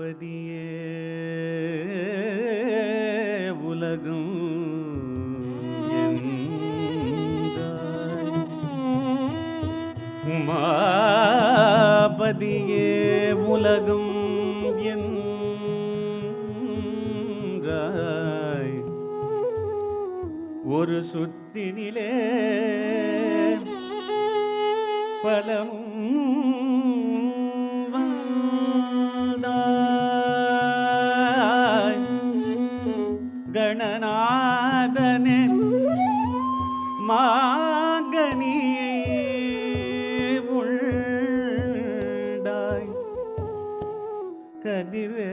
உமாபதியே உலகும் எந்தாய், உமாபதியே உலகும் என்றாய். ஒரு சுற்றினிலே பலமும் வந்தாய். கணநாதனே மாங்கனியே உள்டாய். கதிர்வேலவனின்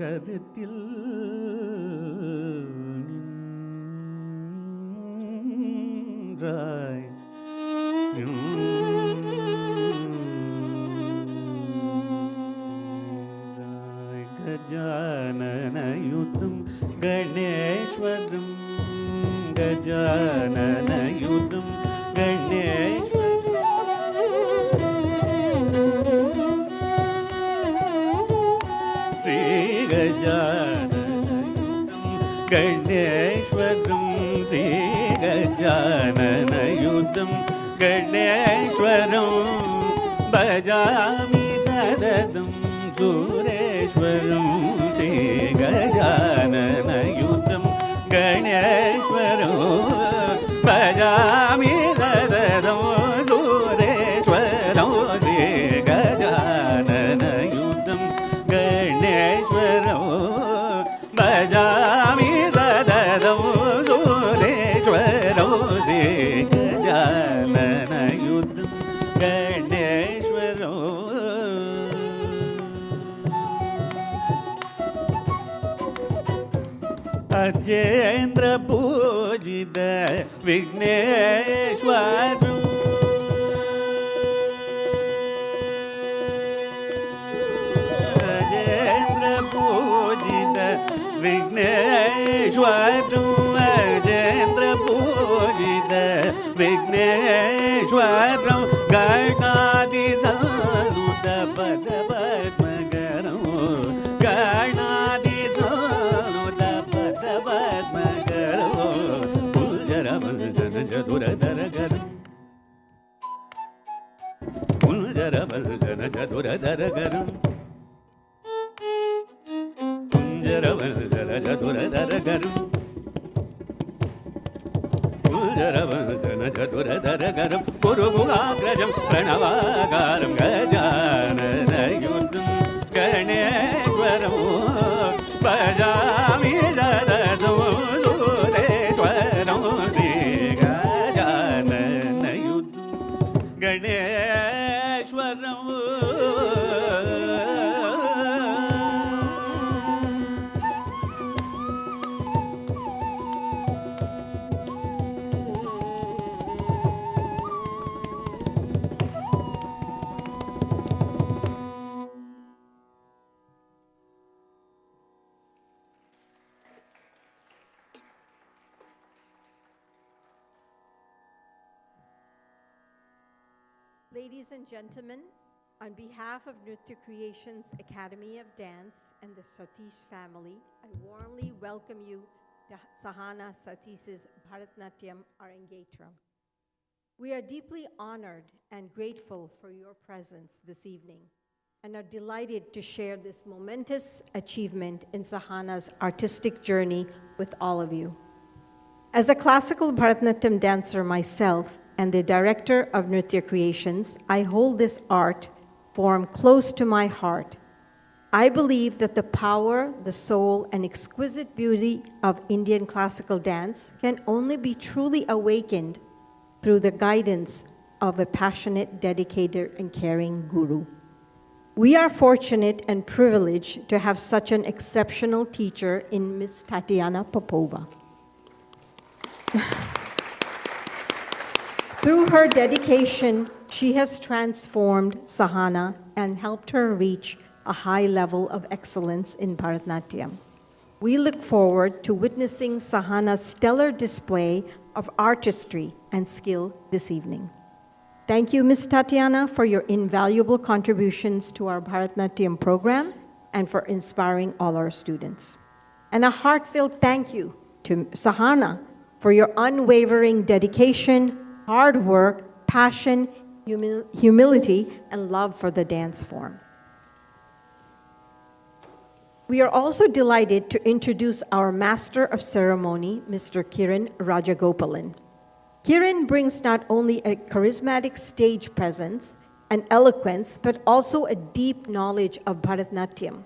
கருத்தில் நின்றாய். கஜானனயுதம் கணேஸ்வரம், கஜானனயுதம் கணேஸ்வரம், ஸ்ரீ கஜானனயுதம் கணேஸ்வரம், ஸ்ரீ கஜானனயுதம் கணேஸ்வரம். பஜாமி சததம் சுரேஸ்வரம், ஸ்ரீ கஜானனயுதம் கணேஸ்வரம். பஜாமி சததம் சுரேஸ்வரம், ஸ்ரீ கஜானனயுதம் கணேஸ்வரம். பஜாமி சததம் சுரேஸ்வரம், ஸ்ரீ கஜானனயுதம் கணேஸ்வரம். அஜேந்திர பூஜித விக்னேஸ்வரம், அஜேந்திர பூஜித விக்னேஸ்வரம், அஜேந்திர பூஜித விக்னேஸ்வரம். கணாதி சாருத பத பத்மகரம், கணாதி சாருத பத பத்மகரம். புல்ஜரவல்ஜன சதுரதரகரம், புல்ஜரவல்ஜன சதுரதரகரம், புல்ஜரவல்ஜன சதுரதரகரம், புல்ஜரவல்ஜன சதுரதரகரம். குருகுகாக்ரஜம் பிரணவாகாரம் கஜானனயுதம் கணேஸ்வரம். பஜாமி சததம் சுரேஸ்வரம், Sri கஜானனயுதம் Ganeswaram. Ladies and gentlemen, on behalf of Nritya Creations Academy of Dance and the Satish family, I warmly welcome you to Sahana Satish's Bharatnatyam Arangetram. We are deeply honored and grateful for your presence this evening and are delighted to share this momentous achievement in Sahana's artistic journey with all of you. As a classical Bharatnatyam dancer myself, and the director of Nritya Creations, I hold this art form close to my heart. I believe that the power, the soul, and exquisite beauty of Indian classical dance can only be truly awakened through the guidance of a passionate, dedicated, and caring guru. We are fortunate and privileged to have such an exceptional teacher in Ms. Tatiana Popova. Through her dedication, she has transformed Sahana and helped her reach a high level of excellence in Bharatnatyam. We look forward to witnessing Sahana's stellar display of artistry and skill this evening. Thank you, Ms. Tatiana, for your invaluable contributions to our Bharatnatyam program and for inspiring all our students. And a heartfelt thank you to Sahana for your unwavering dedication, hard work, passion, humility, and love for the dance form. We are also delighted to introduce our Master of Ceremony, Mr. Kiran Rajagopalan. Kiran brings not only a charismatic stage presence and eloquence, but also a deep knowledge of Bharatnatyam.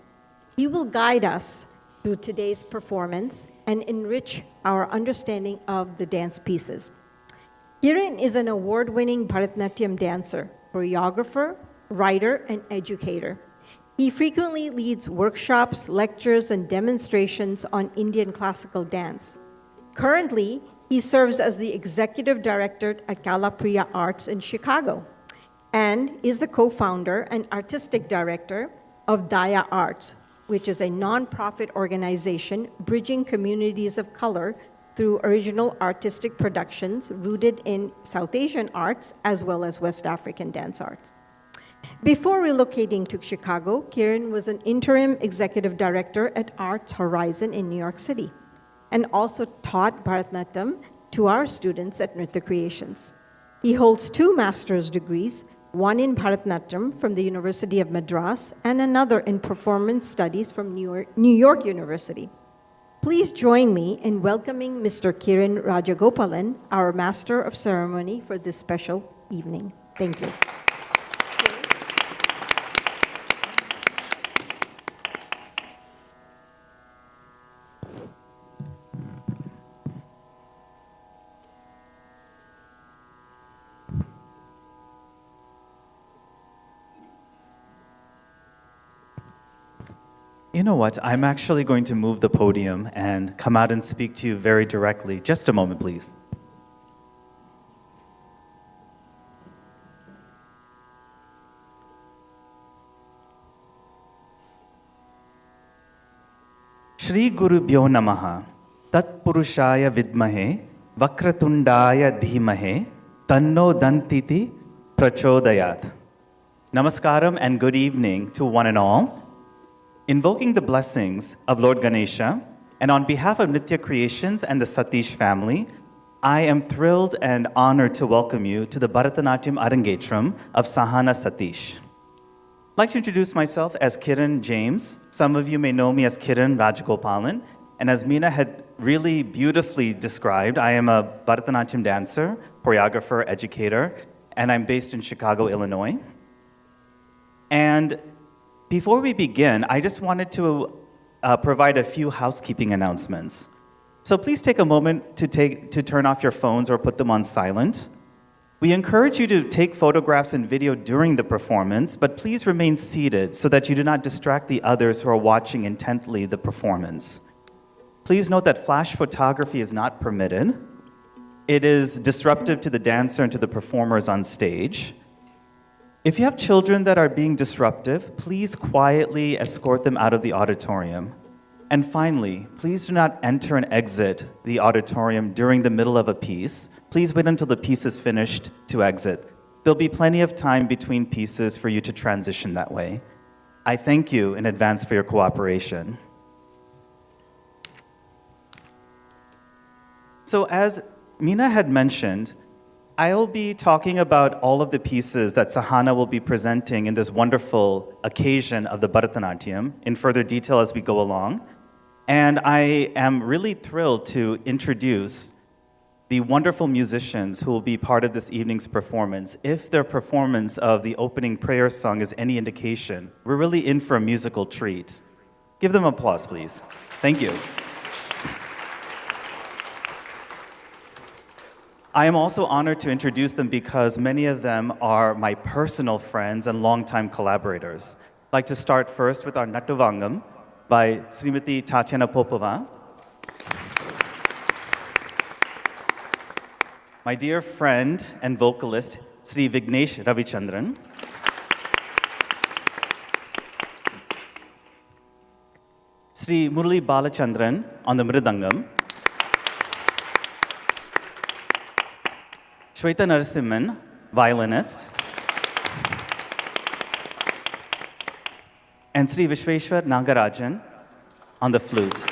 He will guide us through today's performance and enrich our understanding of the dance pieces. Kiran is an award-winning Bharatnatyam dancer, choreographer, writer, and educator. He frequently leads workshops, lectures, and demonstrations on Indian classical dance. Currently, he serves as the executive director at Kalapriya Arts in Chicago and is the co-founder and artistic director of Daya Arts, which is a nonprofit organization bridging communities of color through original artistic productions rooted in South Asian arts as well as West African dance arts. Before relocating to Chicago, Kiran was an interim executive director at Arts Horizon in New York City and also taught Bharatnatyam to our students at Nritya Creations. He holds 2 master's degrees, one in Bharatnatyam from the University of Madras and another in performance studies from New York University. Please join me in welcoming Mr. Kiran Rajagopalan, our Master of Ceremony, for this special evening. Thank you. You know what? I'm actually going to move the podium and come out and speak to you very directly. Just a moment, please. Shri Gurubhyo Namaha Tat Purushaya Vidmahe Vakratundaya Dhimahe Tanno Dantiti Prachodayat. Namaskaram and good evening to one and all. Invoking the blessings of Lord Ganesha, and on behalf of Nritya Creations and the Satish family, I am thrilled and honored to welcome you to the Bharatnatyam Arangetram of Sahana Satish. I'd like to introduce myself as Kiran James. Some of you may know me as Kiran Rajagopalan, and as Meena had really beautifully described, I am a Bharatnatyam dancer, choreographer, educator, and I'm based in Chicago, Illinois. And before we begin, I just wanted to provide a few housekeeping announcements. So please take a moment to turn off your phones or put them on silent. We encourage you to take photographs and video during the performance, but please remain seated so that you do not distract the others who are watching intently the performance. Please note that flash photography is not permitted. It is disruptive to the dancer and to the performers on stage. If you have children that are being disruptive, please quietly escort them out of the auditorium. And finally, please do not enter and exit the auditorium during the middle of a piece. Please wait until the piece is finished to exit. There'll be plenty of time between pieces for you to transition that way. I thank you in advance for your cooperation. So as Meena had mentioned, I'll be talking about all of the pieces that Sahana will be presenting in this wonderful occasion of the Bharatnatyam in further detail as we go along. And I am really thrilled to introduce the wonderful musicians who will be part of this evening's performance. If their performance of the opening prayer song is any indication, we're really in for a musical treat. Give them applause, please. Thank you. I am also honored to introduce them because many of them are my personal friends and longtime collaborators. I'd like to start first with our Nattuvangam by Srimati Tatiana Popova. My dear friend and vocalist, Sri Vignesh Ravichandran. Sri Murali Balachandran on the Mridangam. Shweta Narasimhan violinist, and Sri Vishweshwar Nagarajan on the flute.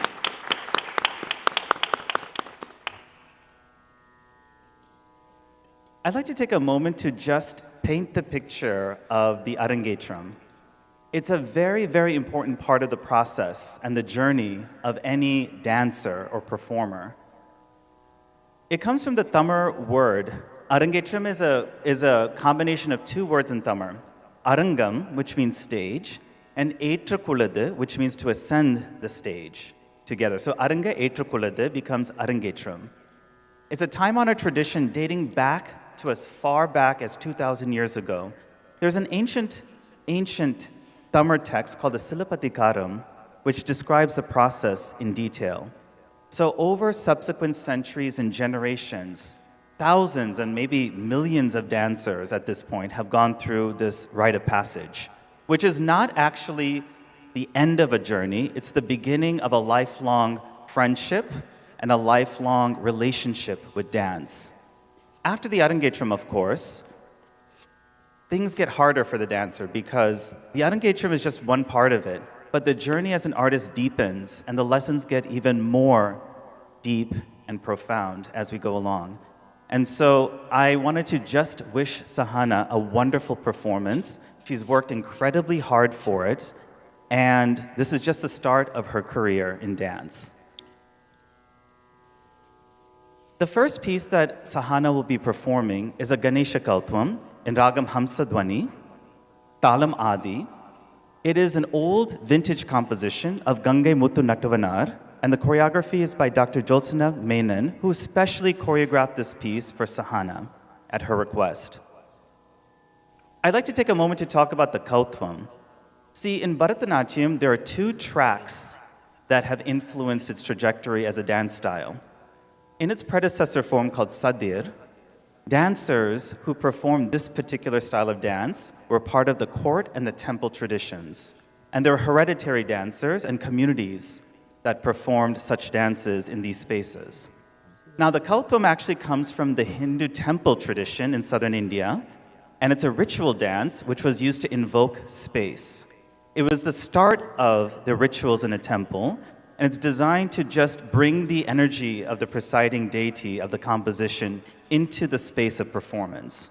I'd like to take a moment to just paint the picture of the Arangetram. It's a very, very important part of the process and the journey of any dancer or performer. It comes from the Tamil word. Arangetram is a combination of two words in Tamil. Arangam, which means stage, and Etrakuladu, which means to ascend the stage together. So Aranga Etrakuladu becomes Arangetram. It's a time-honored tradition dating back to as far back as 2,000 years ago. There's an ancient Tamil text called the Silappatikaram, which describes the process in detail. So over subsequent centuries and generations, thousands and maybe millions of dancers at this point have gone through this rite of passage, which is not actually the end of a journey, it's the beginning of a lifelong friendship and a lifelong relationship with dance. After the Arangetram, of course, things get harder for the dancer because the Arangetram is just one part of it, but the journey as an artist deepens and the lessons get even more deep and profound as we go along. And so I wanted to just wish Sahana a wonderful performance. She's worked incredibly hard for it, and this is just the start of her career in dance. The first piece that Sahana will be performing is a Ganesha Kautvam in Ragam Hamsadwani, Talam Adi. It is an old vintage composition of Gangai Muthu Nattavanar, and the choreography is by Dr. Jyotsna Menon, who specially choreographed this piece for Sahana at her request. I'd like to take a moment to talk about the Kautvam. See, in Bharatnatyam, there are two tracks that have influenced its trajectory as a dance style. In its predecessor form called Sadir, dancers who performed this particular style of dance were part of the court and the temple traditions. And there were hereditary dancers and communities that performed such dances in these spaces. Now, the Kautvam actually comes from the Hindu temple tradition in southern India, and it's a ritual dance which was used to invoke space. It was the start of the rituals in a temple, and it's designed to just bring the energy of the presiding deity of the composition into the space of performance.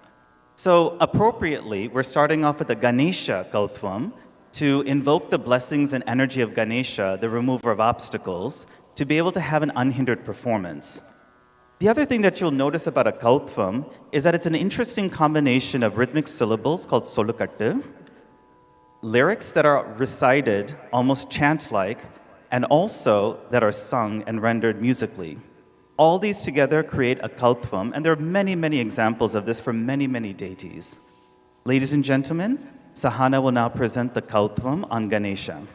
So appropriately, we're starting off with the Ganesha Kautvam to invoke the blessings and energy of Ganesha, the remover of obstacles, to be able to have an unhindered performance. The other thing that you'll notice about a Kautvam is that it's an interesting combination of rhythmic syllables called solukattu, lyrics that are recited almost chant-like, and also that are sung and rendered musically. All these together create a Kautvam, and there are many, many examples of this from many, many deities. Ladies and gentlemen, Sahana will now present the Kautvam on Ganesha.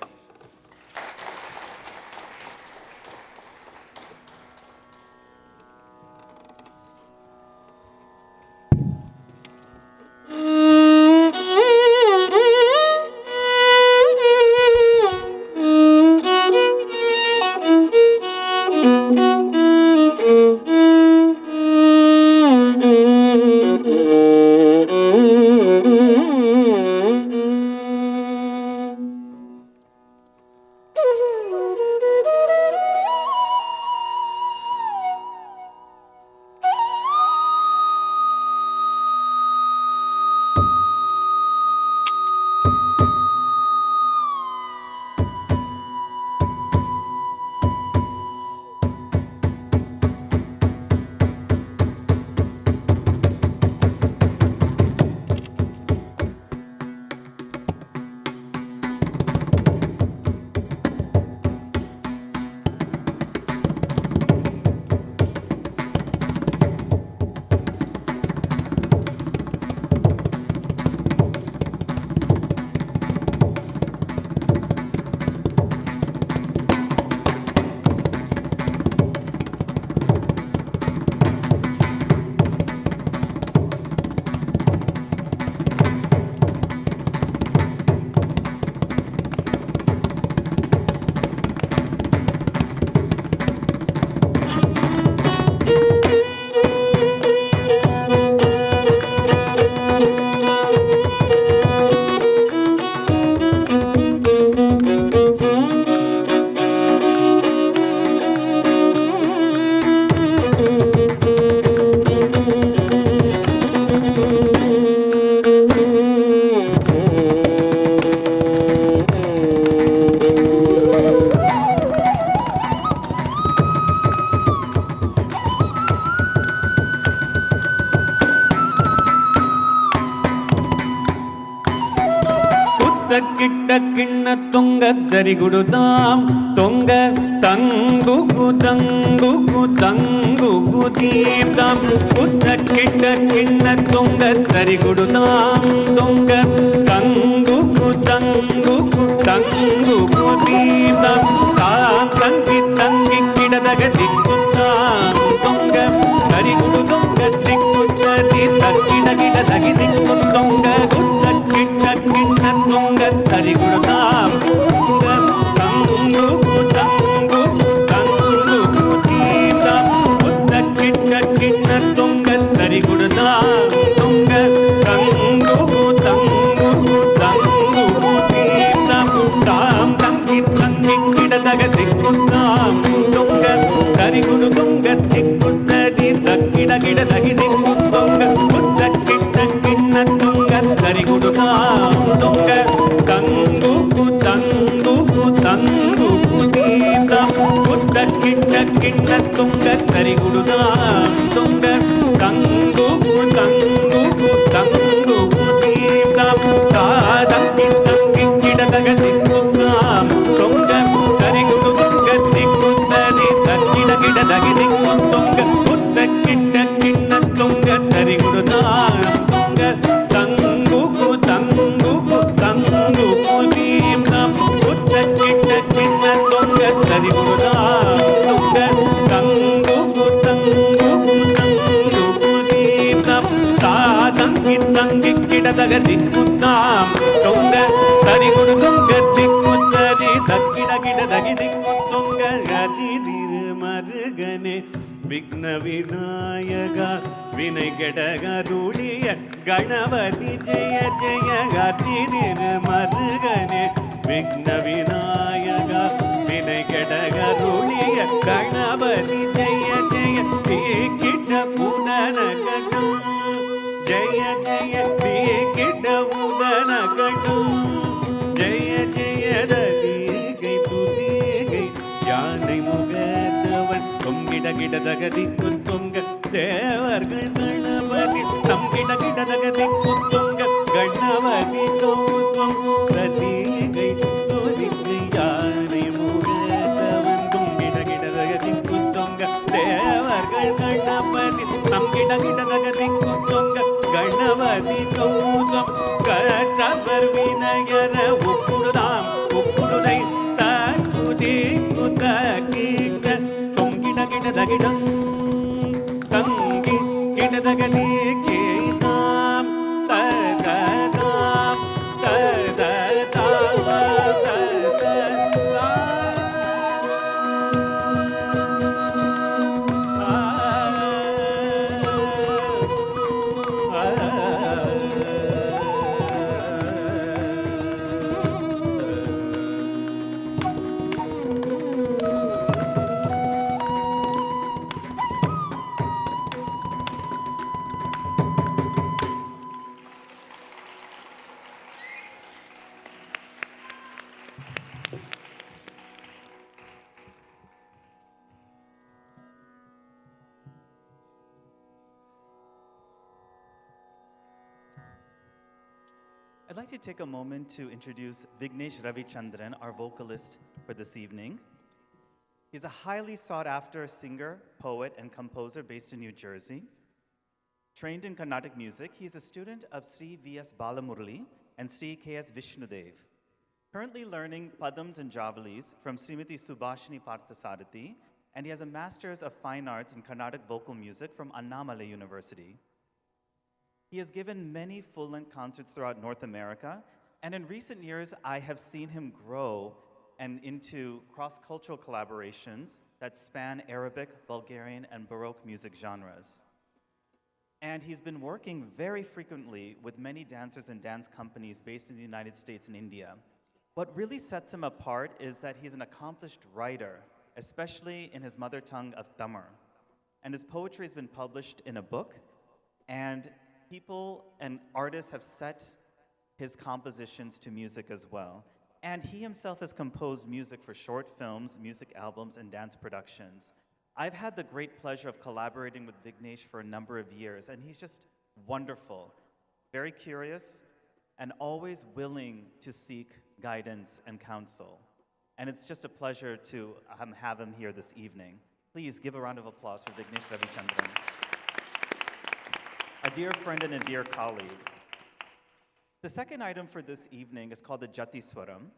குத்தக்கிட்ட கிண்ண தொங்க தரிகுடுதாம் தொங்க தங்குகு தங்குகு தங்குகு தீர்த்தாம் குத்தக்கிட்ட கிண்ண தொங்க தரிகுடுதாம் தொங்க தங்குகு தங்குகு தங்குகு தீர்த்தாம் தாம் தங்கி தங்கி கிடதக திக்குத்தாம் தொங்க தரிகுடு தொங்க திக்குத்தரி தக்கிட கிட தகி திக்குத்தொங்க குத்தக்கிட்ட கிண்ண தொங்க தரிகுடுதாம் தொங்க தங்குகு தங்குகு தங்குகு தீர்த்தாம் குத்தக்கிட்ட கிண்ண தொங்க தரிகுடுதாம் தொங்க தங்குகு தங்குகு தங்குகு தீர்த்தாம் தாம் தங்கி தங்கி கிடதக திக்குத்தாம் தொங்க தரிகுடு தொங்க திக்குத்தரி தக்கிட கிட தகி திக்குத்தொங்க குத்தக்கிட்ட கிண்ண தொங்க தரிகுடுதாம் தொங்க தங்குகு தங்குகு தங்குகு தீர்த்தாம் குத்தக்கிட்ட கிண்ண தொங்க தரிகுடுதாம் தொங்க தங்குகு தங்குகு தங்குகு தீர்த்தாம் தாதங்கி தங்கி கிடதக திக்குத்தாம் தொங்க தரிகுடு தொங்க திக்குத்தரி தக்கிட கிட தகி திக்குத்தொங்க குத்தக்கிட்ட கிண்ண தொங்க தரிகுடுதாம் தொங்க தங்குகு தங்குகு தங்குகு தீர்த்தாம் குத்தக்கிட்ட கிண்ண தொங்க தரிகுடுதாம் தொங்க தங்குகு தங்குகு தங்குகு தீர்த்தாம் தாதங்கி தங்கி கிடதக திக்குத்தாம் தொங்க தரிகுடு தொங்க திக்குத்தரி தக்கிட கிட தகி திக்குத்தொங்க கதி திரு மருகனே விக்ன விநாயக வினை கெடகருளிய கணபதி ஜெய ஜெய கதி திரு மருகனே விக்ன விநாயக வினை கெடகருளிய கணபதி ஜெய ஜெய கிட புனரகடம் ஜெய ஜெய கிட உதனகடம் ஜெய ஜெய தீகை துதிகை யானை முகத்தவன் தொங்கிட கிட தகதி குத்தொங்க தேவர்கள் கணபதி தம் கிட கிட தகதி குத்தொங்க கணபதி தோற்றம் பிரதீகை துதிகை யானை முகத்தவன் தொங்கிட கிட தகதி குத்தொங்க தேவர்கள் கணபதி தம் கிட கிட தகதி குத்தொங்க கணபதி தோற்றம் கற்றவர் வினயர உப்புடுதாம் உப்புடுதை தகுதி குதகிட தொங்கிட கிட தகிடம் தங்கி கிட தகதி கேதாம் தகதாம் தகதாம் I'd like to take a moment to introduce Vignesh Ravichandran, our vocalist for this evening. He's a highly sought-after singer, poet, and composer based in New Jersey. Trained in Carnatic music, he is a student of Sri V.S. Balamurali and Sri K.S. Vishnudev. Currently learning padams and javalis from Srimati Subhashini Parthasarathy, and he has a Master's of Fine Arts in Carnatic Vocal Music from Annamalai University. He has given many full-length concerts throughout North America, and in recent years, I have seen him grow and into cross-cultural collaborations that span Arabic, Bulgarian, and Baroque music genres. And he's been working very frequently with many dancers and dance companies based in the United States and India. What really sets him apart is that he's an accomplished writer, especially in his mother tongue of Tamil. And his poetry has been published in a book, and people and artists have set his compositions to music as well. And he himself has composed music for short films, music albums, and dance productions. I've had the great pleasure of collaborating with Vignesh for a number of years, and he's just wonderful, very curious, and always willing to seek guidance and counsel. And it's just a pleasure to have him here this evening. Please give a round of applause for Vignesh Ravichandran, a dear friend and a dear colleague. The second item for this evening is called the Jati Swaram,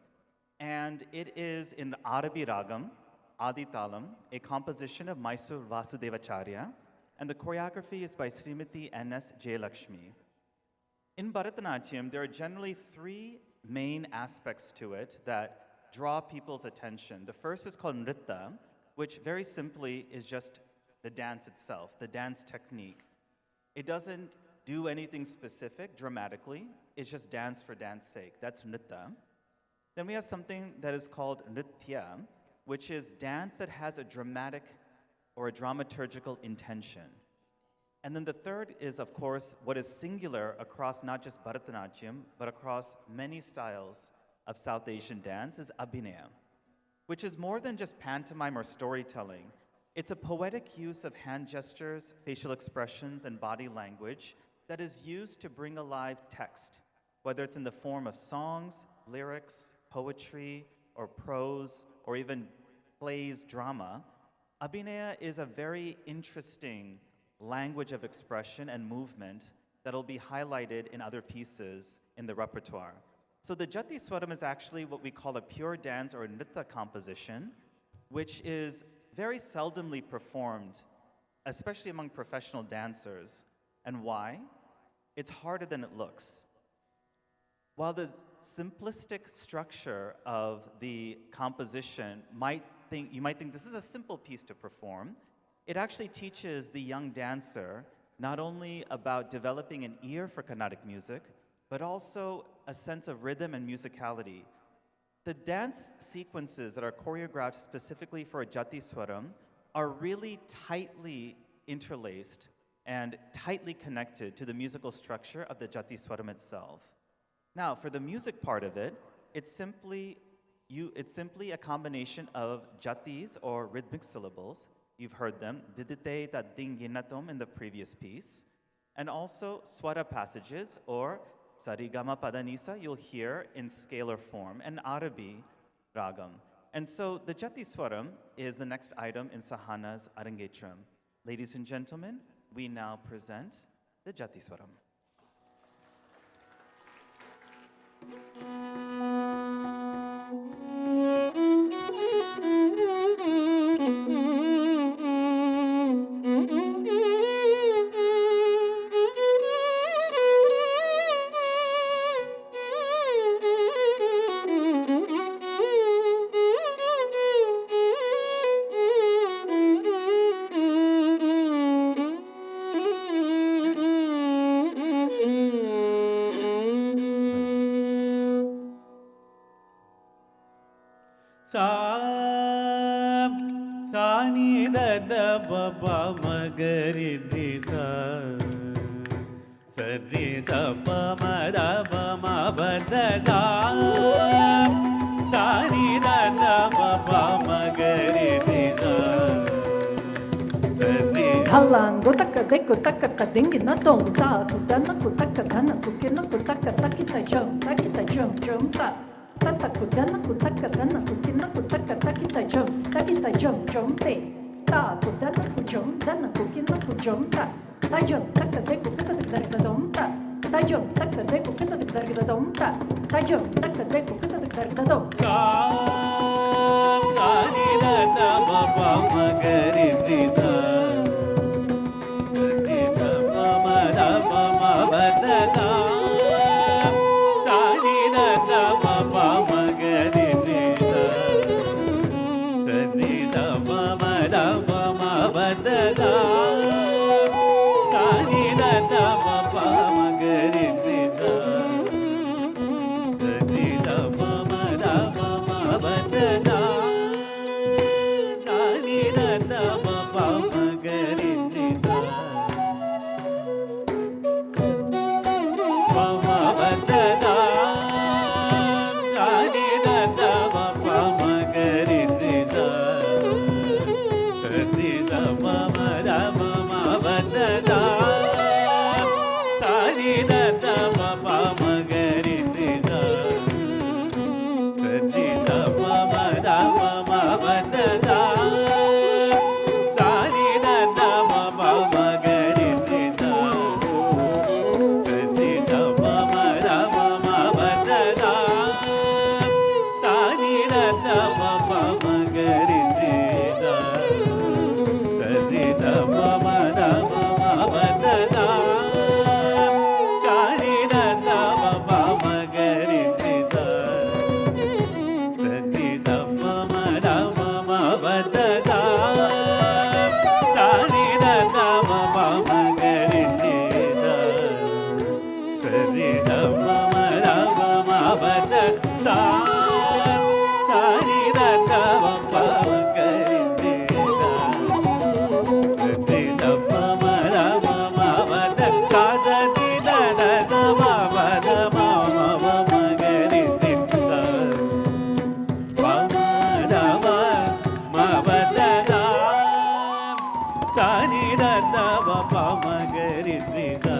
and it is in Arabi Ragam, Adi Talam, a composition of Mysore Vasudevacharya, and the choreography is by Srimati N.S. Jayalakshmi. In Bharatnatyam, there are generally three main aspects to it that draw people's attention. The first is called Nritta, which very simply is just the dance itself, the dance technique. It doesn't do anything specific dramatically, it's just dance for dance sake. That's Nritta. Then we have something that is called Nritya, which is dance that has a dramatic or a dramaturgical intention. And then the third is, of course, what is singular across not just Bharatanatyam, but across many styles of South Asian dance is Abhinaya, which is more than just pantomime or storytelling. It's a poetic use of hand gestures, facial expressions, and body language that is used to bring alive text, whether it's in the form of songs, lyrics, poetry, or prose, or even plays, drama. Abhinaya is a very interesting language of expression and movement that'll be highlighted in other pieces in the repertoire. So the Jati Swaram is actually what we call a pure dance or nritta composition, which is very seldomly performed, especially among professional dancers. And why? It's harder than it looks. While the simplistic structure of the composition you might think this is a simple piece to perform, it actually teaches the young dancer not only about developing an ear for Carnatic music, but also a sense of rhythm and musicality. The dance sequences that are choreographed specifically for a Jati Swaram are really tightly interlaced and tightly connected to the musical structure of the Jati Swaram itself. Now, for the music part of it, it's simply a combination of jatis or rhythmic syllables. You've heard them, didite ta ding yinatom in the previous piece, and also swara passages or sarigama padanisa you'll hear in scalar form, and Arabi ragam. And so the Jati Swaram is the next item in Sahana's Arangetram. Ladies and gentlemen, we now present the Jati Swaram. Sa ni da da ba ba ma ga ri di sa di sa pa ma da ba ma ba da sa ni da da ba ba ma ga ri di sa di Halan gotaka deko taka kadingi na dong ta kudana kutaka dana kukina kutaka takita jum ta tata kudana kutaka dana kukina kutaka takita jum te ta kudana kujum dana kukina kujum ta jum taka deko kita da dom ta jum taka deko kita da dom ta jum taka deko kita da dom sa ni da da ba ba ma ga ri di sa Sari sa pa ma da pa ma pa da sa sa ni da da pa pa ma ga ri ri sa. Sari sa pa ma da pa ma pa da sa sa ni da da sa pa pa da ma ma pa ma ga ri ri sa. Pa ma da pa ma pa da sa sa ni da da pa pa ma ga ri ri sa.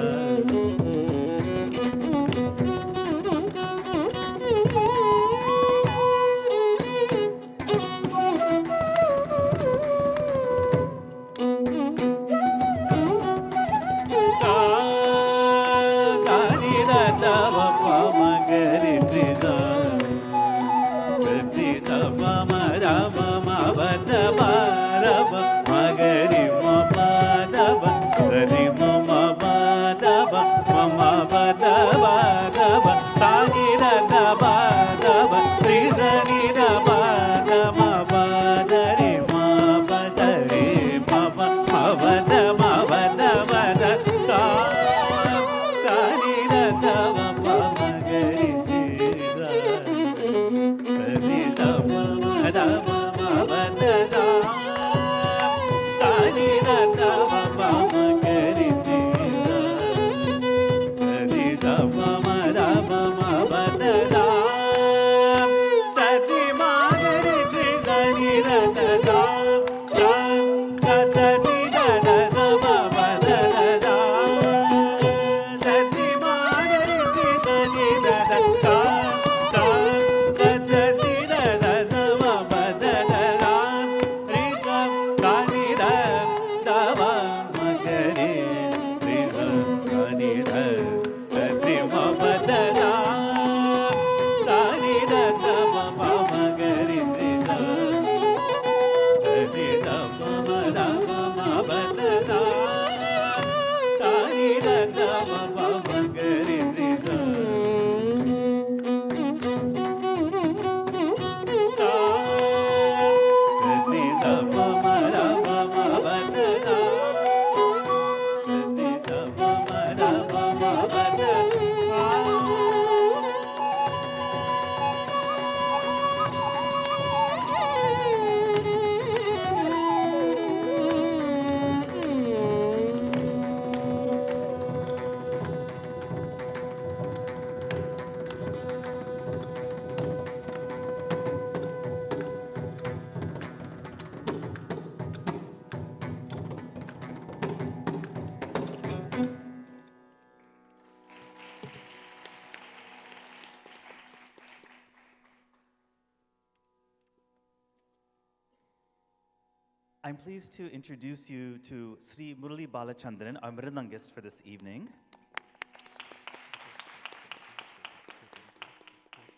I'm pleased to introduce you to Sri Murali Balachandran, our Mridangist for this evening.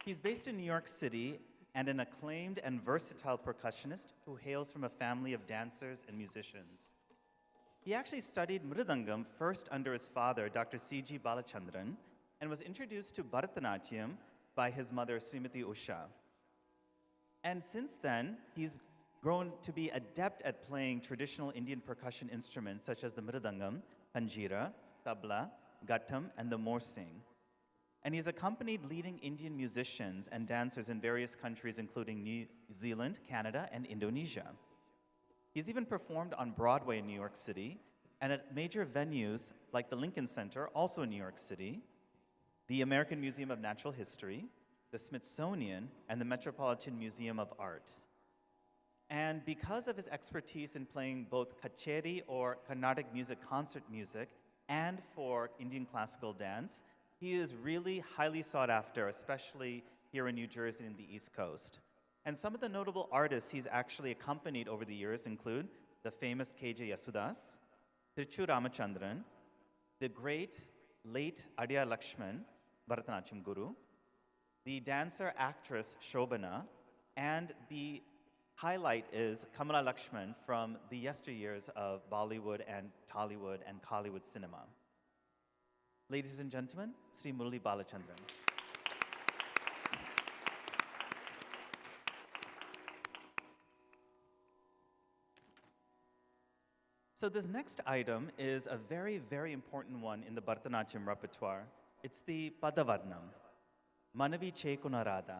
He's based in New York City and an acclaimed and versatile percussionist who hails from a family of dancers and musicians. He actually studied Mridangam first under his father, Dr. C.G. Balachandran, and was introduced to Bharatnatyam by his mother, Srimati Usha. And since then, he's grown to be adept at playing traditional Indian percussion instruments such as the mridangam, panjira, tabla, gattam, and the morsing. And he's accompanied leading Indian musicians and dancers in various countries, including New Zealand, Canada, and Indonesia. He's even performed on Broadway in New York City and at major venues like the Lincoln Center, also in New York City, the American Museum of Natural History, the Smithsonian, and the Metropolitan Museum of Art. And because of his expertise in playing both kacheri or Carnatic music, concert music, and for Indian classical dance, he is really highly sought after, especially here in New Jersey and the East Coast. And some of the notable artists he's actually accompanied over the years include the famous K.J. Yasudas, Tiruchur Ramachandran, the great late Adya Lakshman, Bharatnatyam Guru, the dancer-actress Shobana, and the highlight is Kamala Lakshman from the yesteryears of Bollywood and Tollywood and Kollywood cinema. Ladies and gentlemen, Sri Murali Balachandran. So this next item is a very, very important one in the Bharatanatyam repertoire. It's the Padavarnam, Manavi Chekunarada.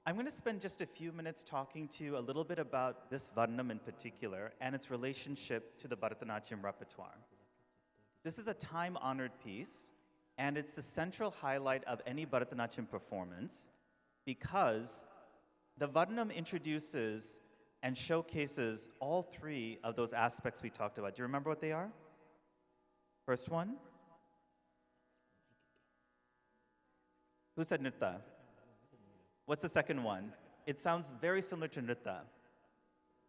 I'm going to spend just a few minutes talking to you a little bit about this Varnam in particular and its relationship to the Bharatnatyam repertoire. This is a time-honored piece, and it's the central highlight of any Bharatnatyam performance because the Varnam introduces and showcases all three of those aspects we talked about. Do you remember what they are? First one? Who said Nritta? What's the second one? It sounds very similar to Nritta.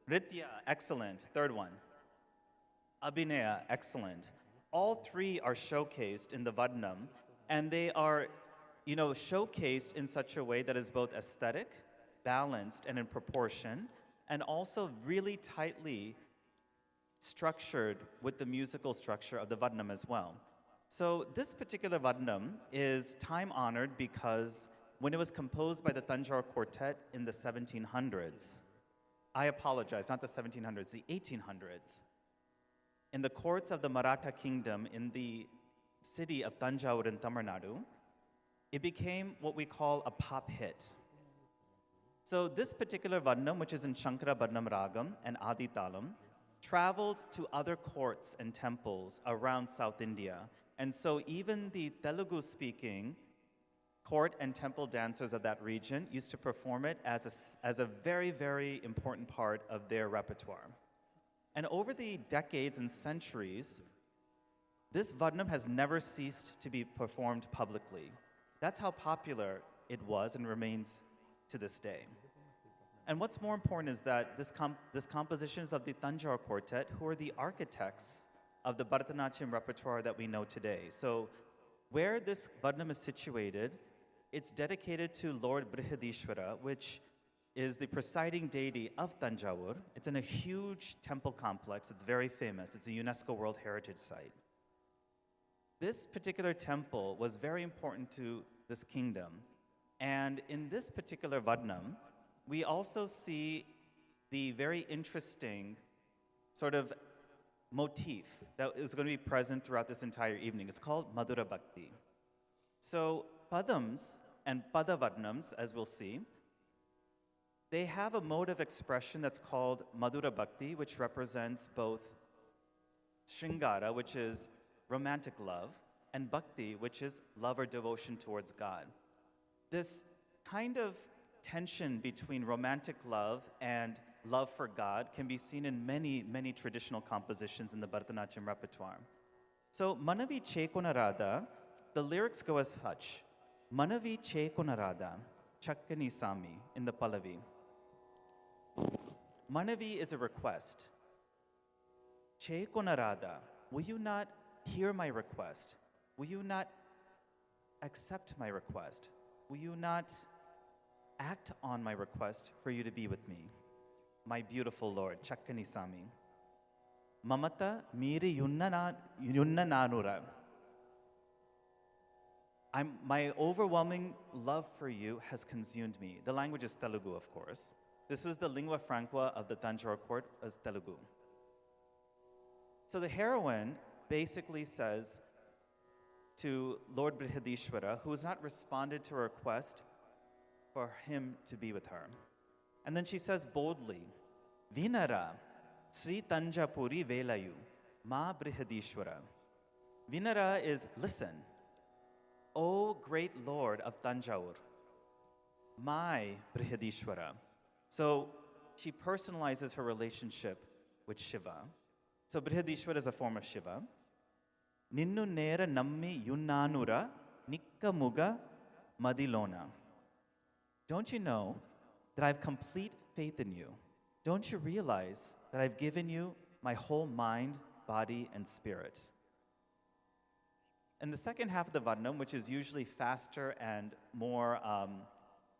Nritya, excellent. Third one. Abhinaya, excellent. All three are showcased in the Varnam, and they are, showcased in such a way that is both aesthetic, balanced, and in proportion, and also really tightly structured with the musical structure of the Varnam as well. So this particular Varnam is time-honored because when it was composed by the Tanjore Quartet in the 1700s, I apologize, not the 1700s, the 1800s, in the courts of the Maratha kingdom in the city of Tanjore in Tamil Nadu, it became what we call a pop hit. So this particular Varnam, which is in Shankara Varnam Ragam and Adi Talam, traveled to other courts and temples around South India. And so even the Telugu-speaking court and temple dancers of that region used to perform it as a very, very important part of their repertoire. And over the decades and centuries, this Varnam has never ceased to be performed publicly. That's how popular it was and remains to this day. And what's more important is that this composition is of the Tanjore Quartet, who are the architects of the Bharatanatyam repertoire that we know today. So where this Varnam is situated, it's dedicated to Lord Brihadishwara, which is the presiding deity of Tanjore. It's in a huge temple complex. It's very famous. It's a UNESCO World Heritage Site. This particular temple was very important to this kingdom. And in this particular Varnam, we also see the very interesting sort of motif that is going to be present throughout this entire evening. It's called Madhura Bhakti. So Padams and Padavarnams, as we'll see, they have a mode of expression that's called Madhura Bhakti, which represents both Shringara, which is romantic love, and Bhakti, which is love or devotion towards God. This kind of tension between romantic love and love for God can be seen in many, many traditional compositions in the Bharatanatyam repertoire. So Manavi Chekunarada, the lyrics go as such. Manavi Chekunarada, Chakkani Sami, in the Pallavi. Manavi is a request. Chekunarada, will you not hear my request? Will you not accept my request? Will you not act on my request for you to be with me? My beautiful Lord, Chakkani Sami. Mamata miri yunna nanura. My overwhelming love for you has consumed me. The language is Telugu, of course. This was the lingua franca of the Tanjore court, as Telugu. So the heroine basically says to Lord Brihadishwara, who has not responded to her request for him to be with her. And then she says boldly, Vinara, Sri Tanjapuri Velayu, Ma Brihadishwara. Vinara is listen. O great Lord of Tanjore, my Brihadishwara. So she personalizes her relationship with Shiva. So Brihadishwara is a form of Shiva. Ninnu nera nammi yunnanura nikka muga madilona. Don't you know that I have complete faith in you? Don't you realize that I've given you my whole mind, body, and spirit? In the second half of the Varnam, which is usually faster and more,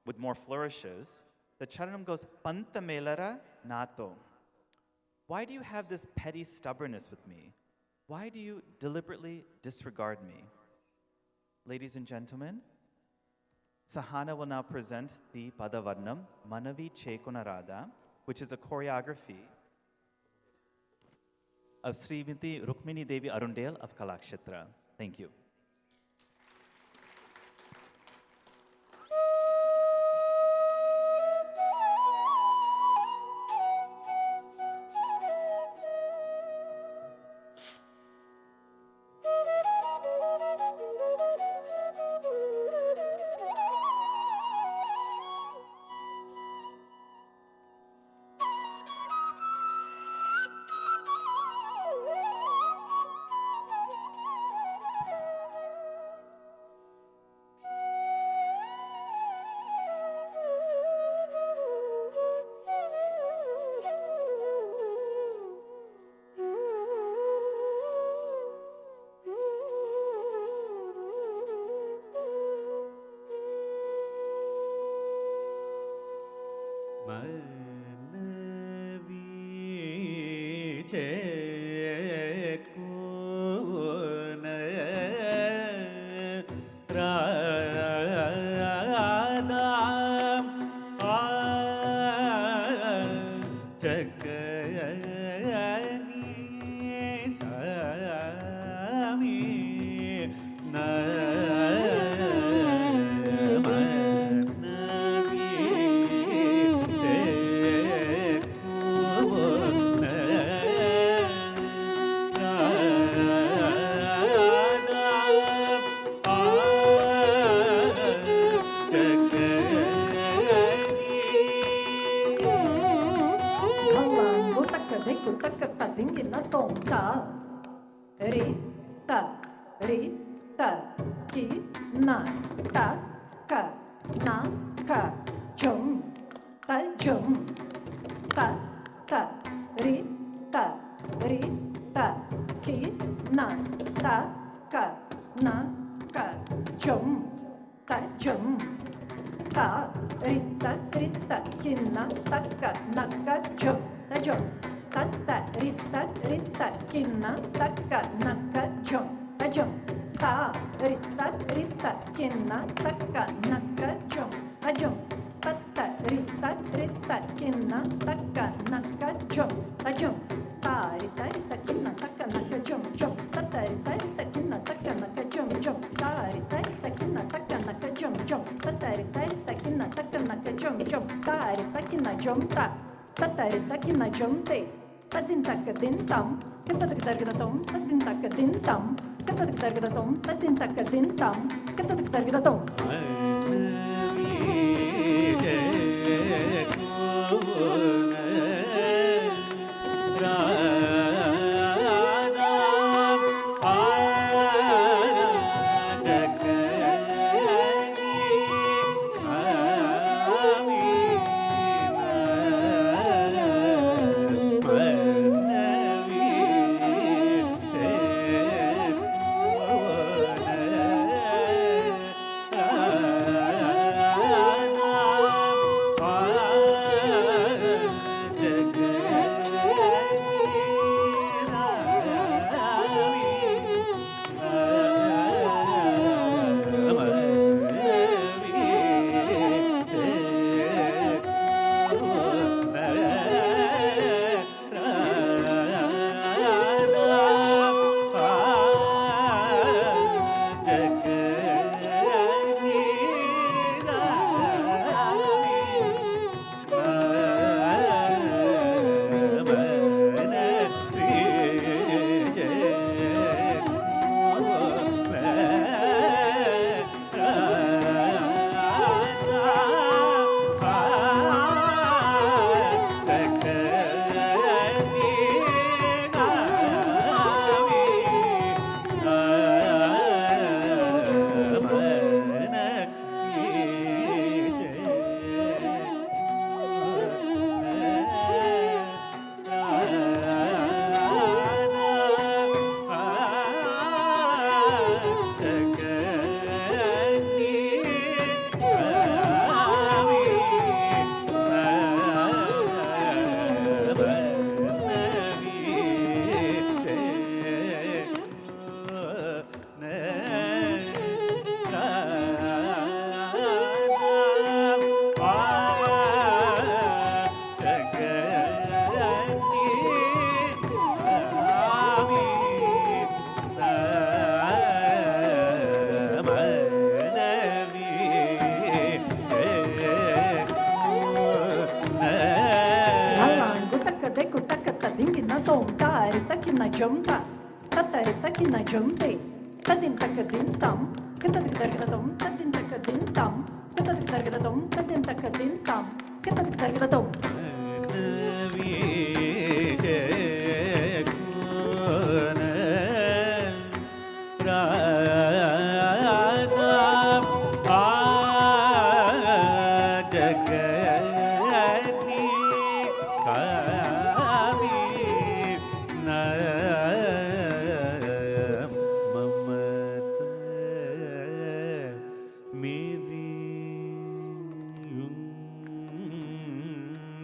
with more flourishes, the charanam goes, Panta melara nato. Why do you have this petty stubbornness with me? Why do you deliberately disregard me? Ladies and gentlemen, Sahana will now present the Padavarnam, Manavi Chekunarada, which is a choreography of Srimati Rukmini Devi Arundale of Kalakshetra. Thank you.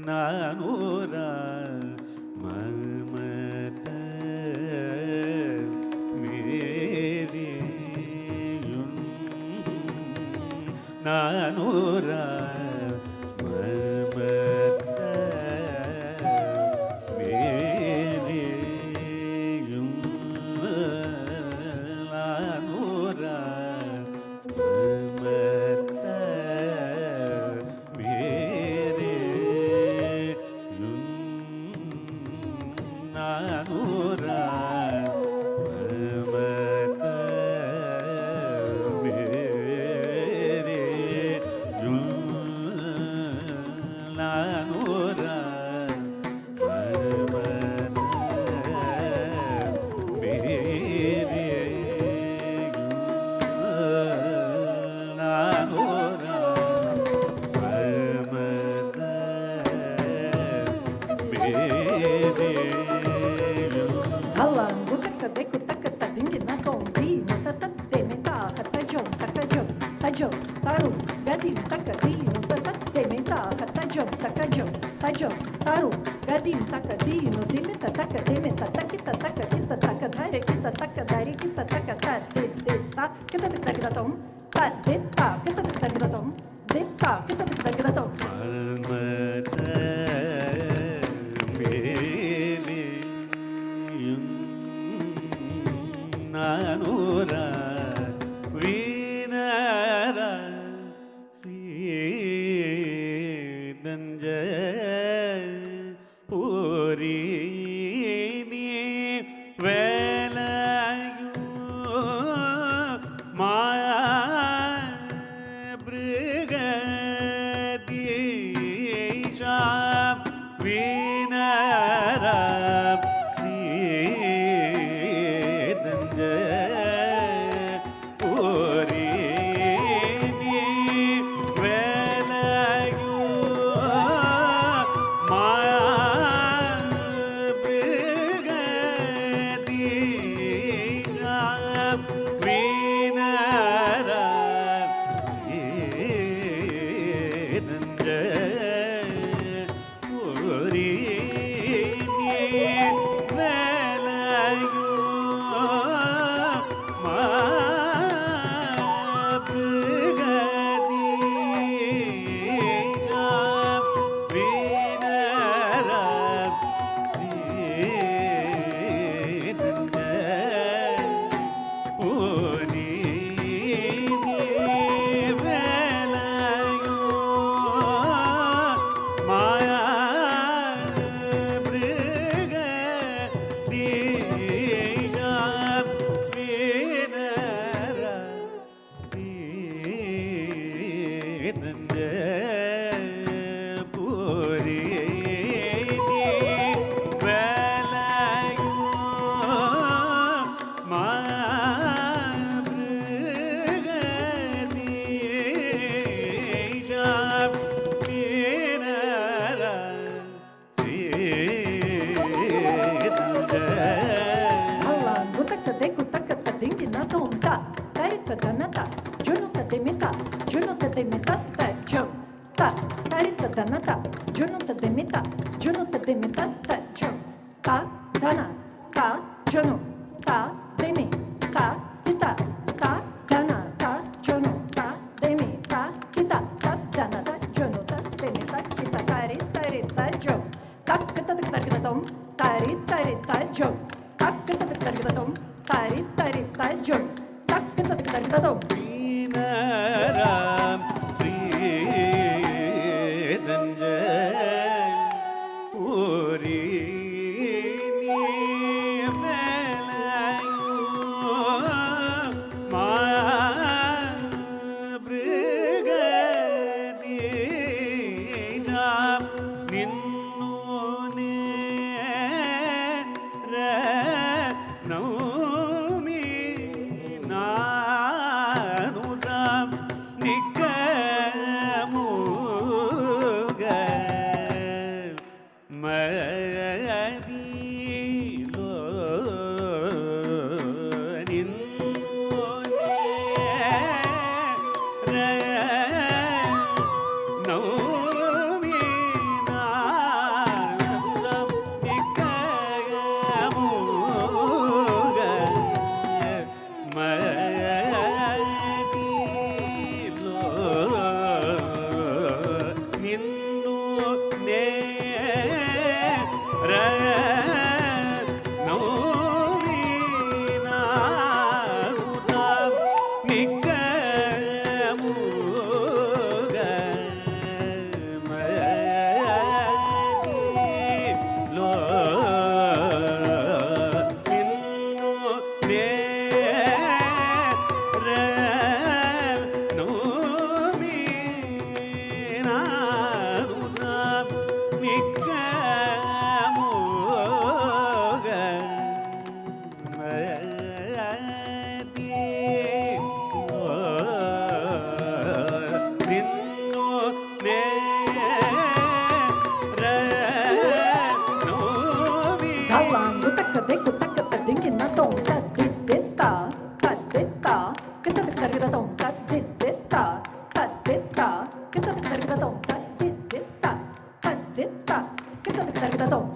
ನಾನೂರ Mamata நானூர ta ta ta kita kita dong ta ta ta ta kita kita dong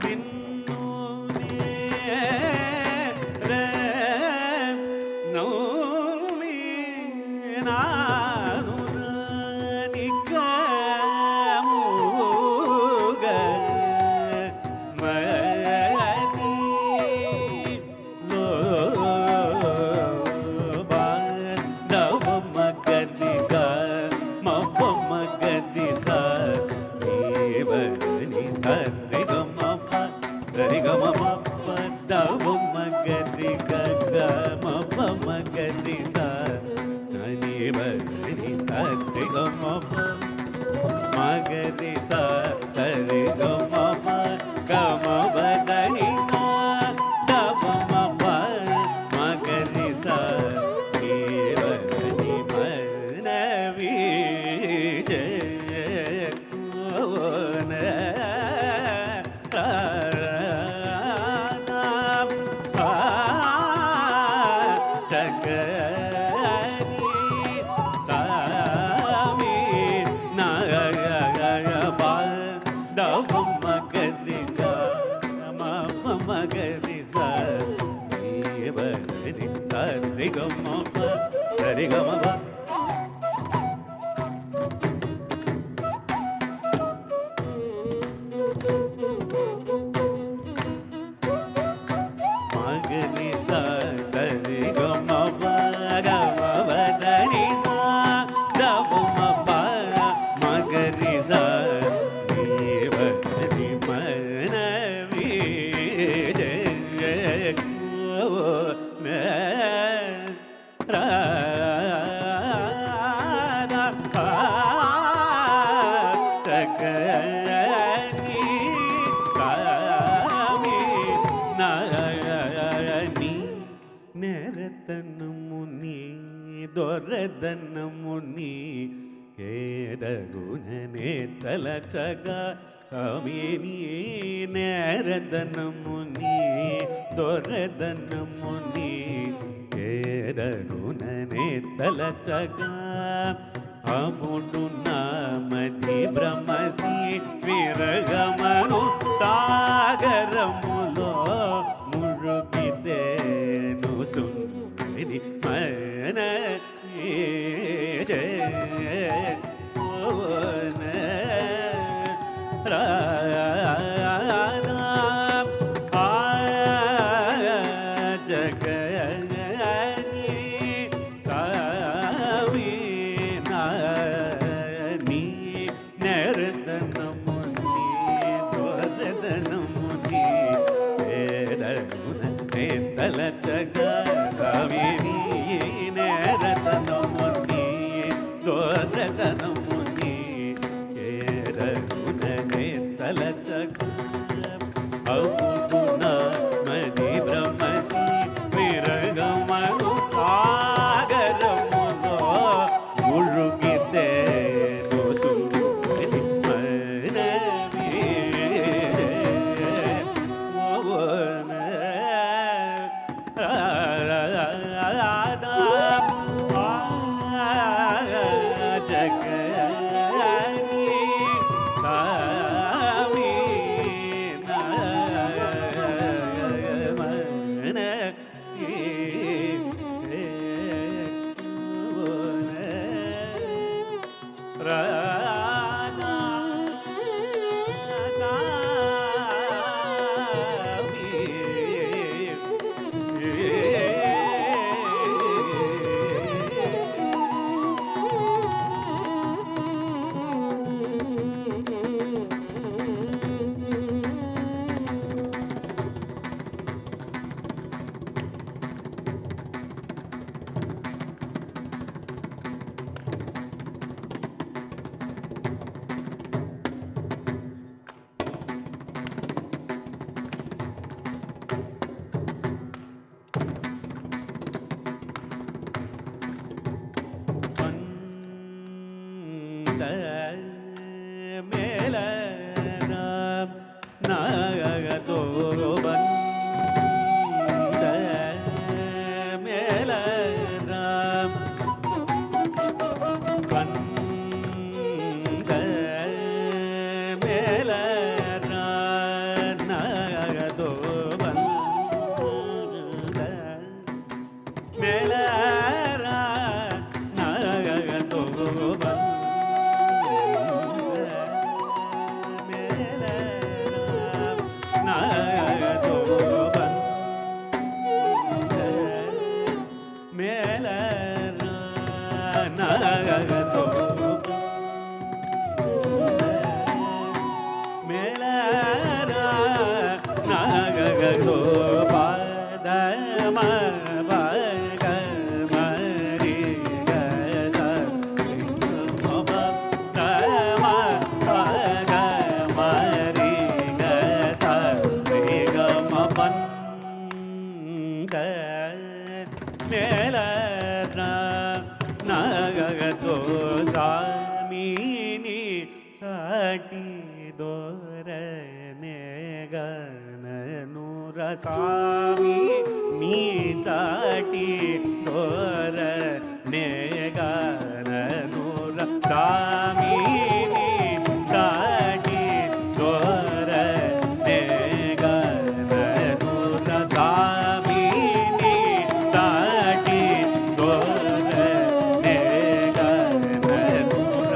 சாமி நீ சாட்டி தோர நேகான நூற சாமி நீ சாட்டி தோர நேகான நூற சாமி நீ சாட்டி தோர நேகான நூற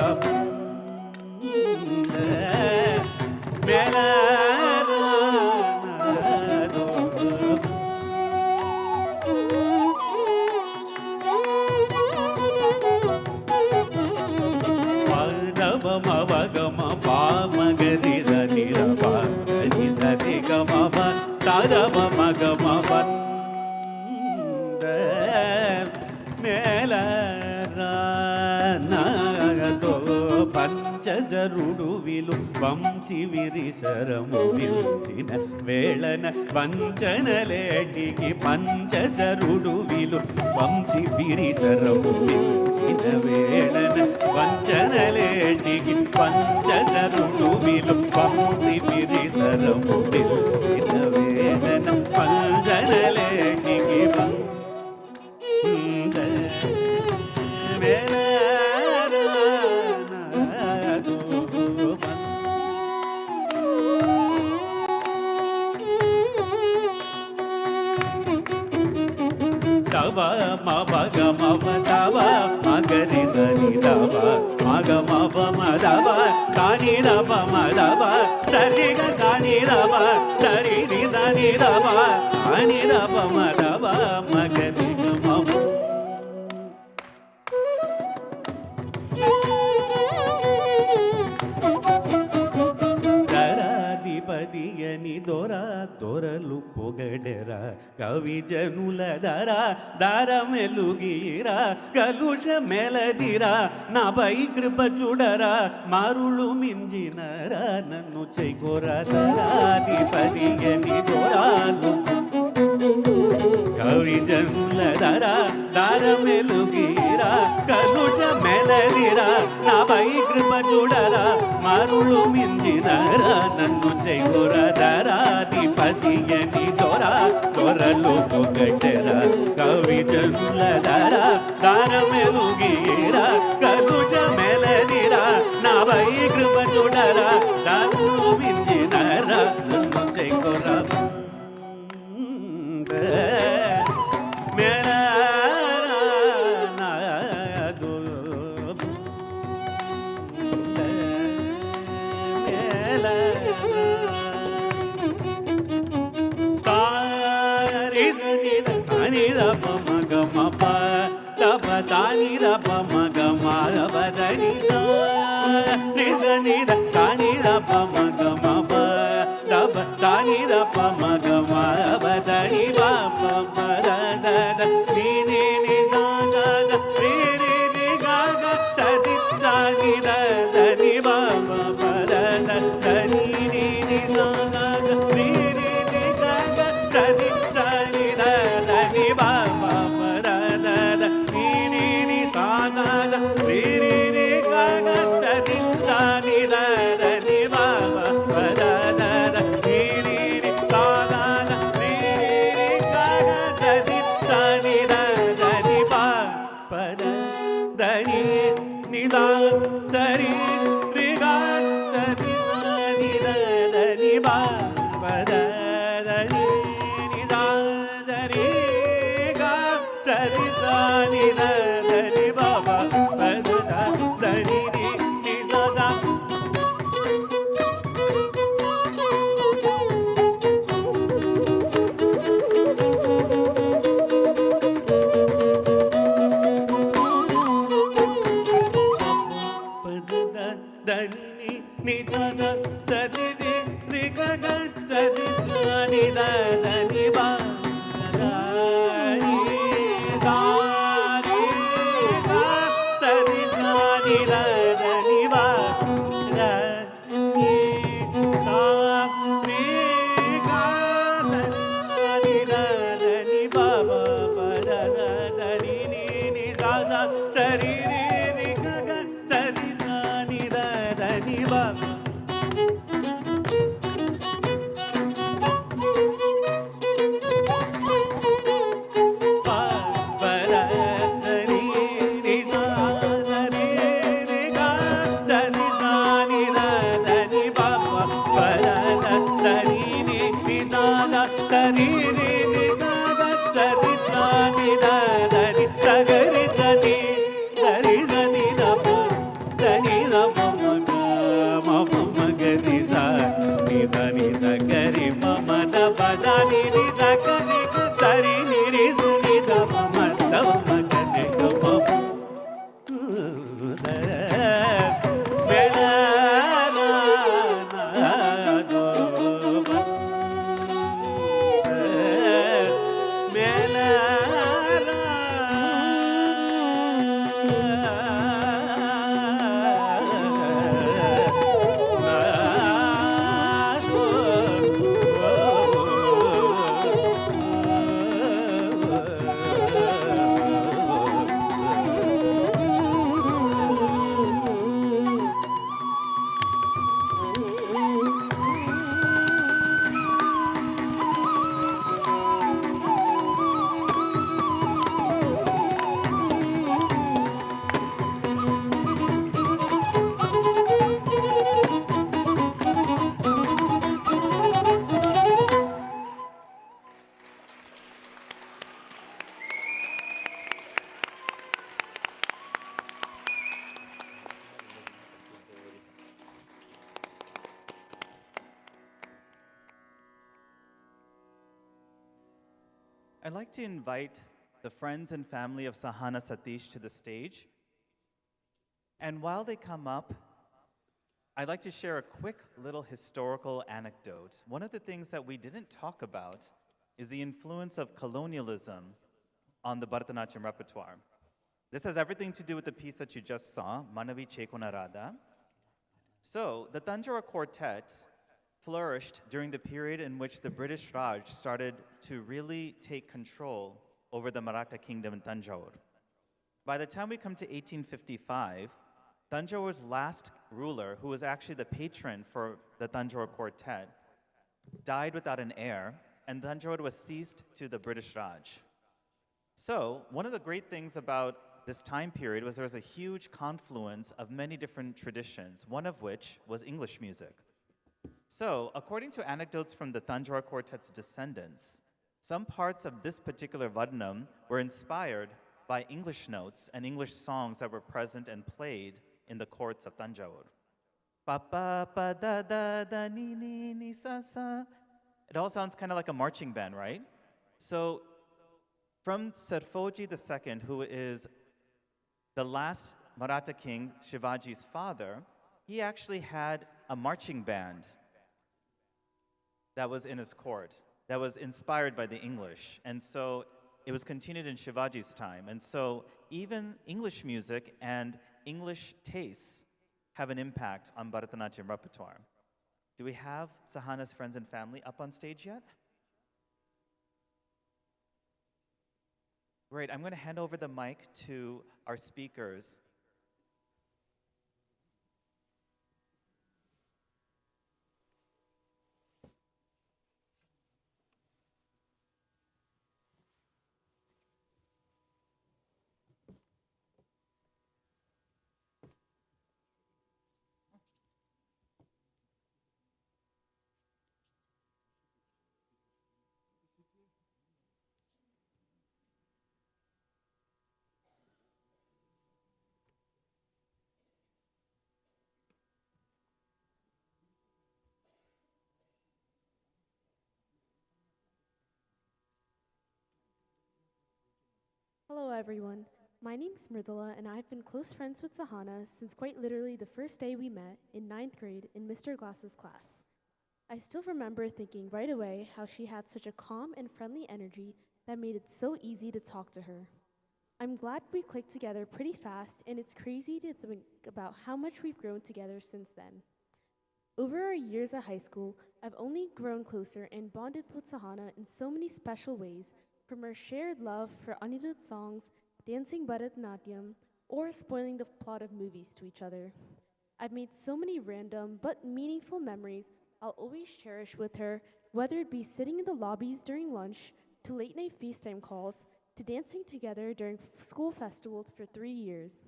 மேல மவகம பாமகரி சதிர பாகரி சதி கமப சதம மகம வந்த மேல நாகதோ పంచజరుడువిలు వంశి విరిశరము విల్చిన వేళన వంచనలేటికి పంచజరుడువిలు వంశి విరిశరము విల్చిన వేళన వంచనలేటికి పంచజరుడువిలు వంశి విరిశరము విల్చిన వేళన వంచనలేటికి మగమ మగరి సరి దవ మగమ మదవ సాని దవ మదవ సరిగ సాని దవ సరి రి సాని దవ సాని దవ మదవ మగరి గమ పదియని దొర దొరలు పొగడెరా కవి జనుల దర దార మెలుగీరా కలుష మెలదిరా నాపై కృప చూడరా మారులు మింజినరా నన్ను చెయ్యరా దరాది పదియని దొరాలు కవి జనుల దర దార మెలుగీరా కలుష మెలదిరా నాపై కృప చూడరా మారులు మింజినరా నన్ను చెయ్యరా దరాధిపతియని దొరా దొరలు పొగటెరా కవి జనుల దర దార మెలుగీరా కలుష మెలదిరా నాపై కృప చూడరా దారులు మింజినరా నన్ను చెయ్యరా సాని రప మగ మాగ బదని సాని రప మగ మప దప సాని రప మగ మాగ బదని బాప మద ని ని ని సాగ రి రి రి గాగ సది సాని దని బాప మద దని ని ని సాగ రి రి రి గాగ సది సాని దని బాప దని ni ni sa sa sa di di ri ga ga sa di sa ni da da ni ba da ni sa ni ga sa di sa ni da da ni ba da ni sa ni ga sa ni da da ni ba ba ba da da da ni ni sa sa sa ri ri ri ga ga sa di sa ni da da ni ba I'd like to invite the friends and family of Sahana Satish to the stage. And while they come up, I'd like to share a quick little historical anecdote. One of the things that we didn't talk about is the influence of colonialism on the Bharatnatyam repertoire. This has everything to do with the piece that you just saw, Manavi Chekona Radha. So, the Tanjore Quartet flourished during the period in which the British Raj started to really take control over the Maratha kingdom in Tanjore. By the time we come to 1855, Tanjore's last ruler, who was actually the patron for the Tanjore Quartet, died without an heir, and Tanjore was seized to the British Raj. So, one of the great things about this time period was there was a huge confluence of many different traditions, one of which was English music. So, according to anecdotes from the Tanjore Quartet's descendants, some parts of this particular Vadnam were inspired by English notes and English songs that were present and played in the courts of Tanjore. Pa pa pa da da da ni ni ni sa sa. It all sounds kind of like a marching band, right? So, from Sarfoji II, who is the last Maratha king, Shivaji's father, he actually had a marching band that was in his court, that was inspired by the English. And so it was continued in Shivaji's time. And so even English music and English tastes have an impact on Bharatanatyam repertoire. Do we have Sahana's friends and family up on stage yet? Great, I'm going to hand over the mic to our speakers. Hello, everyone. My name's Mridula, and I've been close friends with Sahana since quite literally the first day we met in ninth grade in Mr. Glass's class. I still remember thinking right away how she had such a calm and friendly energy that made it so easy to talk to her. I'm glad we clicked together pretty fast, and it's crazy to think about how much we've grown together since then. Over our years at high school, I've only grown closer and bonded with Sahana in so many special ways, from our shared love for Anirudh songs, dancing Bharatnatyam, or spoiling the plot of movies to each other. I've made so many random but meaningful memories I'll always cherish with her, whether it be sitting in the lobbies during lunch, to late night FaceTime calls, to dancing together during school festivals for 3 years.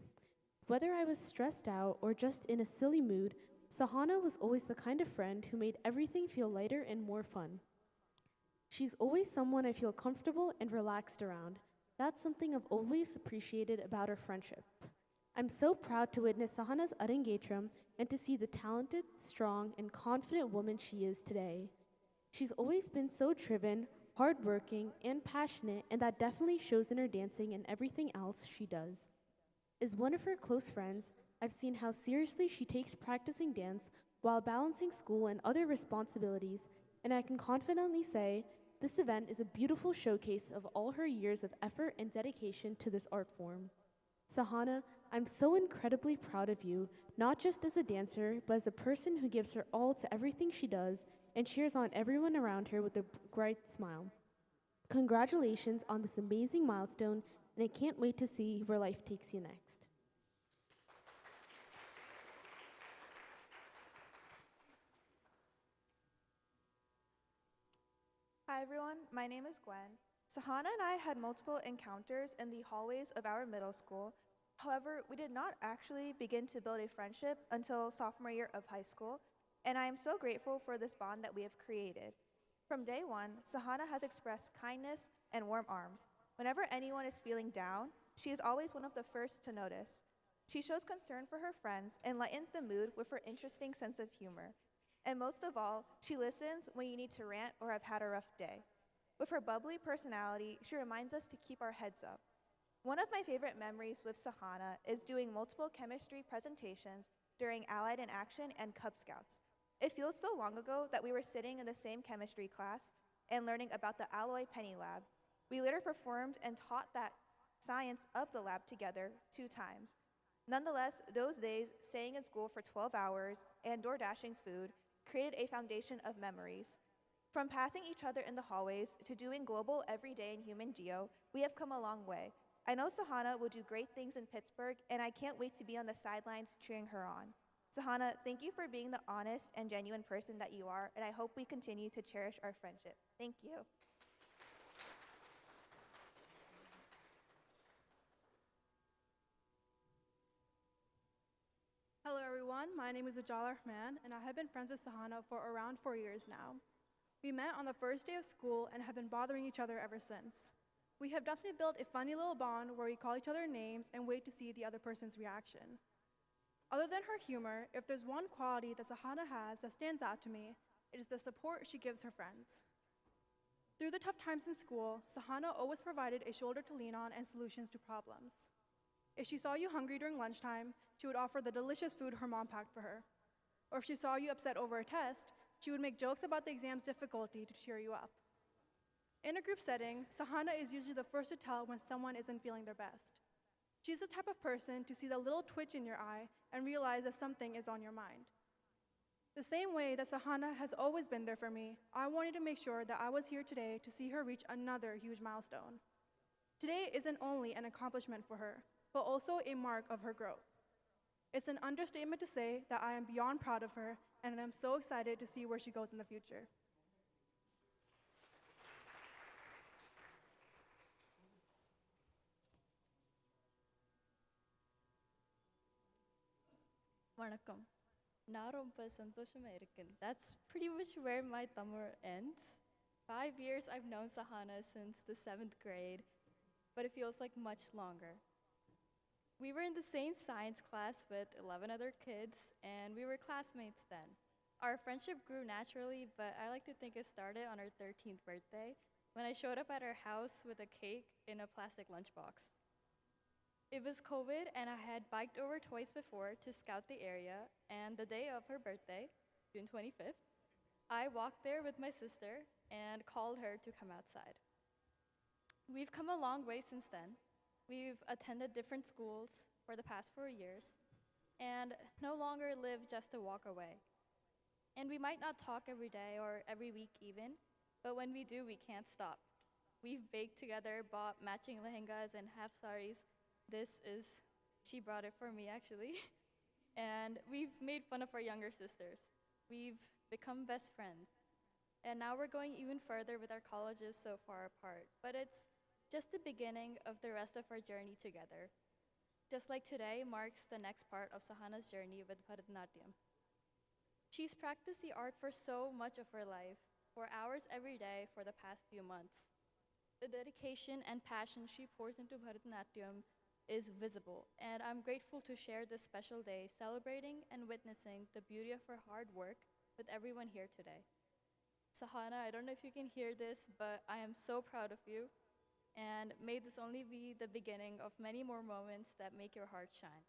Whether I was stressed out or just in a silly mood, Sahana was always the kind of friend who made everything feel lighter and more fun. She's always someone I feel comfortable and relaxed around. That's something I've always appreciated about our friendship. I'm so proud to witness Sahana's Arangetram and to see the talented, strong, and confident woman she is today. She's always been so driven, hardworking, and passionate, and that definitely shows in her dancing and everything else she does. As one of her close friends, I've seen how seriously she takes practicing dance while balancing school and other responsibilities, and I can confidently say this event is a beautiful showcase of all her years of effort and dedication to this art form. Sahana, I'm so incredibly proud of you, not just as a dancer, but as a person who gives her all to everything she does and cheers on everyone around her with a bright smile. Congratulations on this amazing milestone, and I can't wait to see where life takes you next. Hi everyone, my name is Gwen. Sahana and I had multiple encounters in the hallways of our middle school. However, we did not actually begin to build a friendship until sophomore year of high school, and I am so grateful for this bond that we have created. From day one, Sahana has expressed kindness and warm arms. Whenever anyone is feeling down, she is always one of the first to notice. She shows concern for her friends and lightens the mood with her interesting sense of humor. And most of all, she listens when you need to rant or have had a rough day. With her bubbly personality, she reminds us to keep our heads up. One of my favorite memories with Sahana is doing multiple chemistry presentations during Allied in Action and Cub Scouts. It feels so long ago that we were sitting in the same chemistry class and learning about the alloy penny lab. We later performed and taught that science of the lab together 2 times. Nonetheless, those days, staying in school for 12 hours and door dashing food created a foundation of memories. From passing each other in the hallways to doing global everyday in human geo, we have come a long way. I know Sahana will do great things in Pittsburgh, and I can't wait to be on the sidelines cheering her on. Sahana, thank you for being the honest and genuine person that you are, and I hope we continue to cherish our friendship. Thank you. Hello everyone, my name is Ujjwal Rahman, and I have been friends with Sahana for around 4 years now. We met on the first day of school and have been bothering each other ever since. We have definitely built a funny little bond where we call each other names and wait to see the other person's reaction. Other than her humor, if there's one quality that Sahana has that stands out to me, it is the support she gives her friends. Through the tough times in school, Sahana always provided a shoulder to lean on and solutions to problems. If she saw you hungry during lunchtime, she would offer the delicious food her mom packed for her. Or if she saw you upset over a test, she would make jokes about the exam's difficulty to cheer you up. In a group setting, Sahana is usually the first to tell when someone isn't feeling their best. She's the type of person to see the little twitch in your eye and realize that something is on your mind. The same way that Sahana has always been there for me, I wanted to make sure that I was here today to see her reach another huge milestone. Today isn't only an accomplishment for her, but also a mark of her growth. It's an understatement to say that I am beyond proud of her, and I'm so excited to see where she goes in the future. வணக்கம். நான் ரொம்ப சந்தோஷமா இருக்கேன். That's pretty much where my summer ends. 5 years I've known Sahana since the 7th grade, but it feels like much longer. We were in the same science class with 11 other kids, and we were classmates then. Our friendship grew naturally, but I like to think it started on her 13th birthday when I showed up at her house with a cake in a plastic lunchbox. It was COVID, and I had biked over twice before to scout the area, and the day of her birthday, June 25th, I walked there with my sister and called her to come outside. We've come a long way since then. We've attended different schools for the past 4 years and no longer live just a walk away. And we might not talk every day or every week even, but when we do, we can't stop. We've baked together, bought matching lehengas and half saris. She brought it for me actually. And we've made fun of our younger sisters. We've become best friends. And now we're going even further with our colleges so far apart. But it's just the beginning of the rest of our journey together. Just like today marks the next part of Sahana's journey with Bharatnatyam. She's practiced the art for so much of her life, for hours every day for the past few months. The dedication and passion she pours into Bharatnatyam is visible, and I'm grateful to share this special day celebrating and witnessing the beauty of her hard work with everyone here today. Sahana, I don't know if you can hear this, but I am so proud of you, and may this only be the beginning of many more moments that make your heart shine.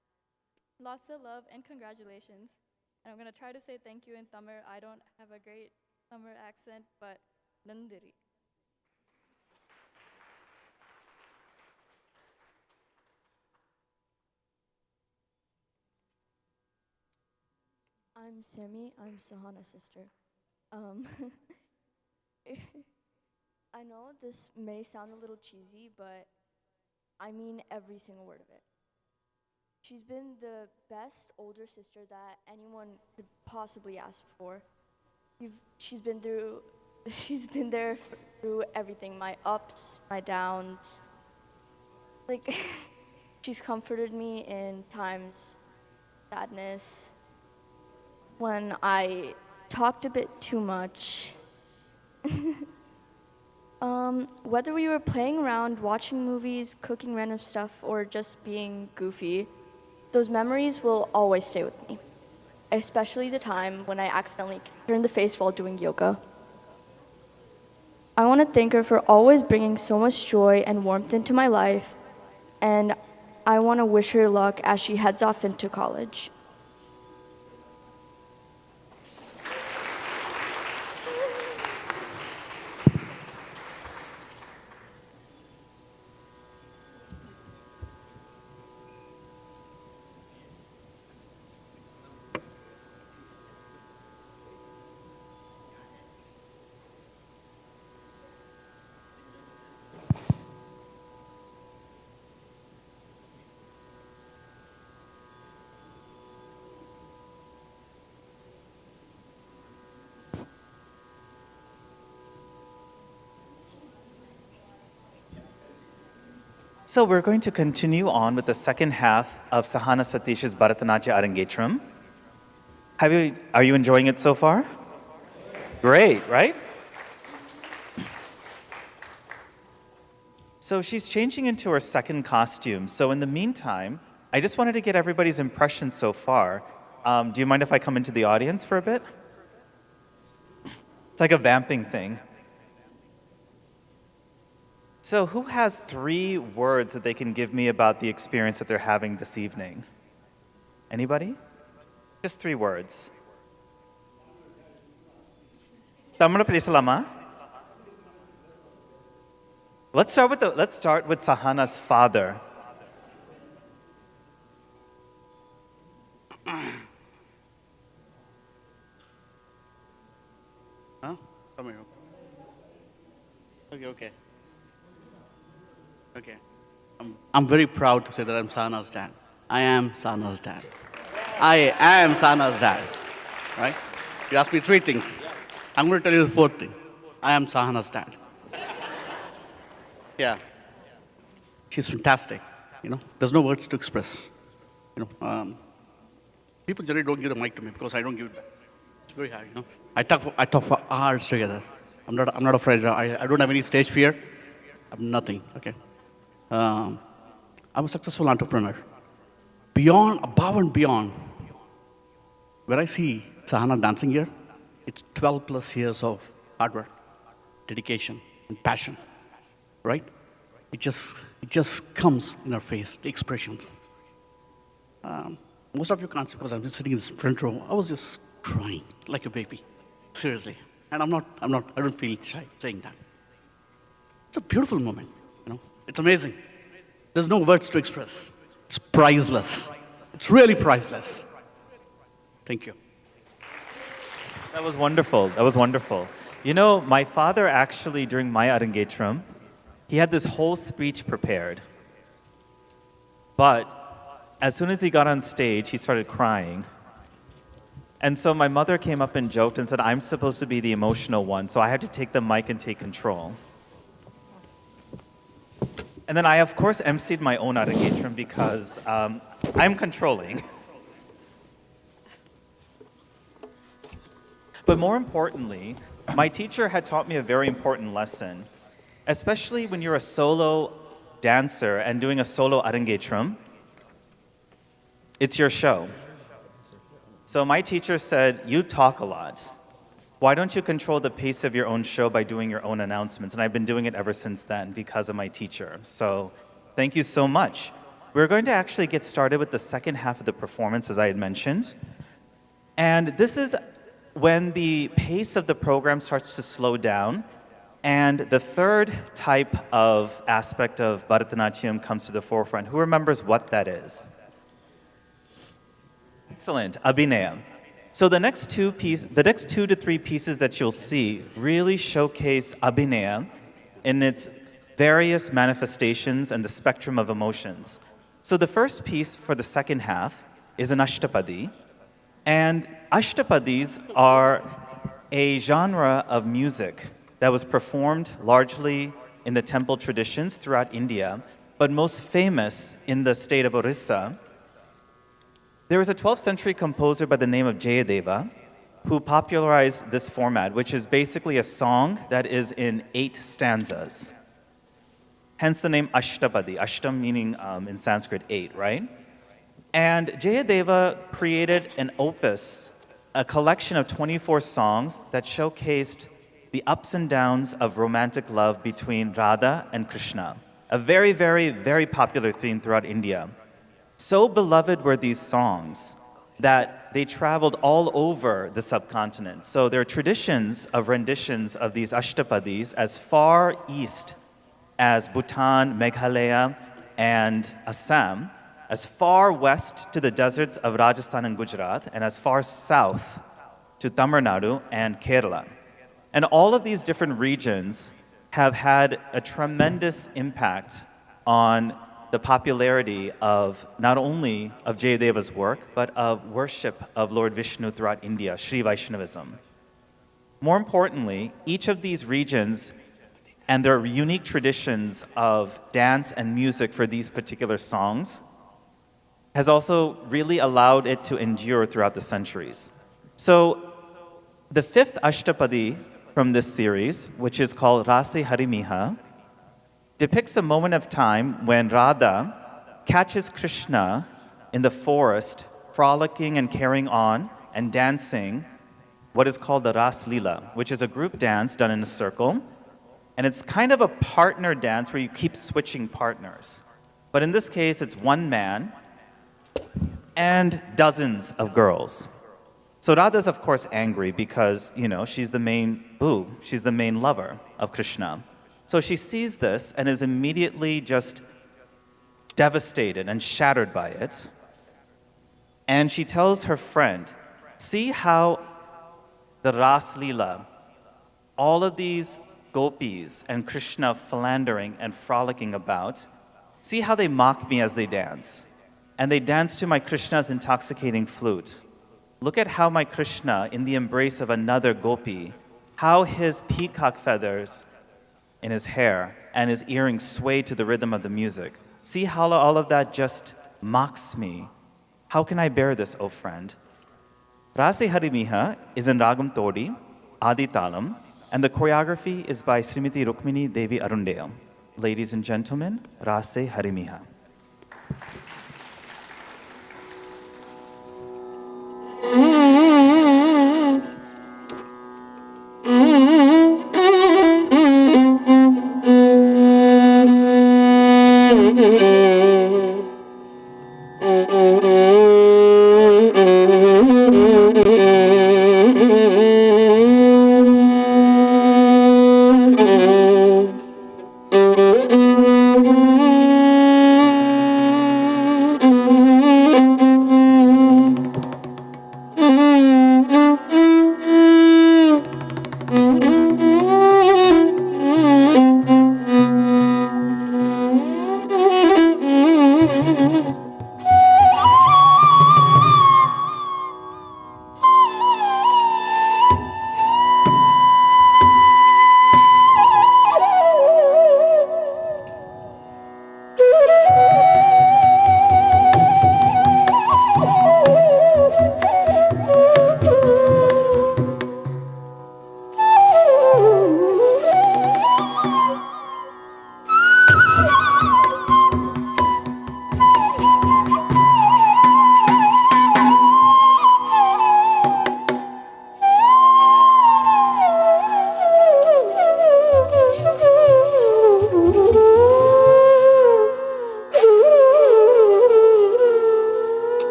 Lots of love and congratulations, and I'm going to try to say thank you in Tamil. I don't have a great Tamil accent, but Nandiri. I'm Sammy. I'm Sahana's sister. I know this may sound a little cheesy, but I mean every single word of it. She's been the best older sister that anyone could possibly ask for. She's been there through everything, my ups, my downs. Like, she's comforted me in times of sadness, when I talked a bit too much. Whether we were playing around, watching movies, cooking random stuff, or just being goofy, those memories will always stay with me, especially the time when I accidentally turned the face while doing yoga. I want to thank her for always bringing so much joy and warmth into my life, and I want to wish her luck as she heads off into college. So we're going to continue on with the second half of Sahana Satish's Bharatnatyam Arangetram. Are you enjoying it so far? Great, right? So she's changing into her second costume. So in the meantime, I just wanted to get everybody's impressions so far. Do you mind if I come into the audience for a bit? It's like a vamping thing. So who has 3 words that they can give me about the experience that they're having this evening? Anybody? Just 3 words. Tamil Pedisalama. Let's start with Sahana's father. Huh? Come here. Okay. Okay. I'm very proud to say that I'm Sahana's dad. I am Sahana's dad. I am Sahana's dad. Right? You asked me 3 things. I'm going to tell you the 4th thing. I am Sahana's dad. Yeah. She's fantastic. There's no words to express. People generally don't give the mic to me because I don't give it back. It's very hard. I talk for hours together. I'm not afraid. I don't have any stage fear. I have nothing. Okay. I'm a successful entrepreneur. Above and beyond, where I see Sahana dancing here, it's 12 plus years of hard work, dedication, and passion, right? it just comes in our face, the expressions. Most of you can't see because I'm just sitting in this front row. I was just crying like a baby, seriously. And I don't feel shy saying that. It's a beautiful moment, It's amazing. There's no words to express. It's priceless. It's really priceless. Thank you. That was wonderful. That was wonderful. My father actually, during my Arangetram, he had this whole speech prepared. But as soon as he got on stage, he started crying. And so my mother came up and joked and said, I'm supposed to be the emotional one, so I had to take the mic and take control. And then I, of course, emceed my own Arangetram because I'm controlling. But more importantly, my teacher had taught me a very important lesson, especially when you're a solo dancer and doing a solo Arangetram. It's your show. So my teacher said, you talk a lot. Why don't you control the pace of your own show by doing your own announcements? And I've been doing it ever since then because of my teacher. So thank you so much. We're going to actually get started with the second half of the performance, as I had mentioned. And this is when the pace of the program starts to slow down. And the third type of aspect of Bharatnatyam comes to the forefront. Who remembers what that is? Excellent, Abhinaya. So the next 2 to 3 pieces that you'll see really showcase Abhinaya in its various manifestations and the spectrum of emotions. So the first piece for the second half is an Ashtapadi. And Ashtapadis are a genre of music that was performed largely in the temple traditions throughout India, but most famous in the state of Orissa. There was a 12th century composer by the name of Jayadeva who popularized this format, which is basically a song that is in 8 stanzas. Hence the name Ashtapadi, Ashtam meaning in Sanskrit 8, right? And Jayadeva created an opus, a collection of 24 songs that showcased the ups and downs of romantic love between Radha and Krishna, a very, very, very popular theme throughout India. So beloved were these songs that they traveled all over the subcontinent. So there are traditions of renditions of these Ashtapadis as far east as Bhutan, Meghalaya, and Assam, as far west to the deserts of Rajasthan and Gujarat, and as far south to Tamil Nadu and Kerala. And all of these different regions have had a tremendous impact on the popularity of not only of Jayadeva's work, but of worship of Lord Vishnu throughout India, Sri Vaishnavism. More importantly, each of these regions and their unique traditions of dance and music for these particular songs has also really allowed it to endure throughout the centuries. So the 5th Ashtapadi from this series, which is called Rase Harimiha, depicts a moment of time when Radha catches Krishna in the forest, frolicking and carrying on and dancing what is called the Ras Leela, which is a group dance done in a circle. And it's kind of a partner dance where you keep switching partners. But in this case, it's one man and dozens of girls. So Radha's, of course, angry because, she's the main boo. She's the main lover of Krishna. So she sees this and is immediately just devastated and shattered by it. And she tells her friend, see how the Ras Leela, all of these gopis and Krishna philandering and frolicking about, see how they mock me as they dance. And they dance to my Krishna's intoxicating flute. Look at how my Krishna, in the embrace of another gopi, how his peacock feathers in his hair and his earrings sway to the rhythm of the music. See how all of that just mocks me. How can I bear this, O friend? Rase Harimiha is in Ragam Todi, Adi Talam, and the choreography is by Srimati Rukmini Devi Arundale. Ladies and gentlemen, Rase Harimiha.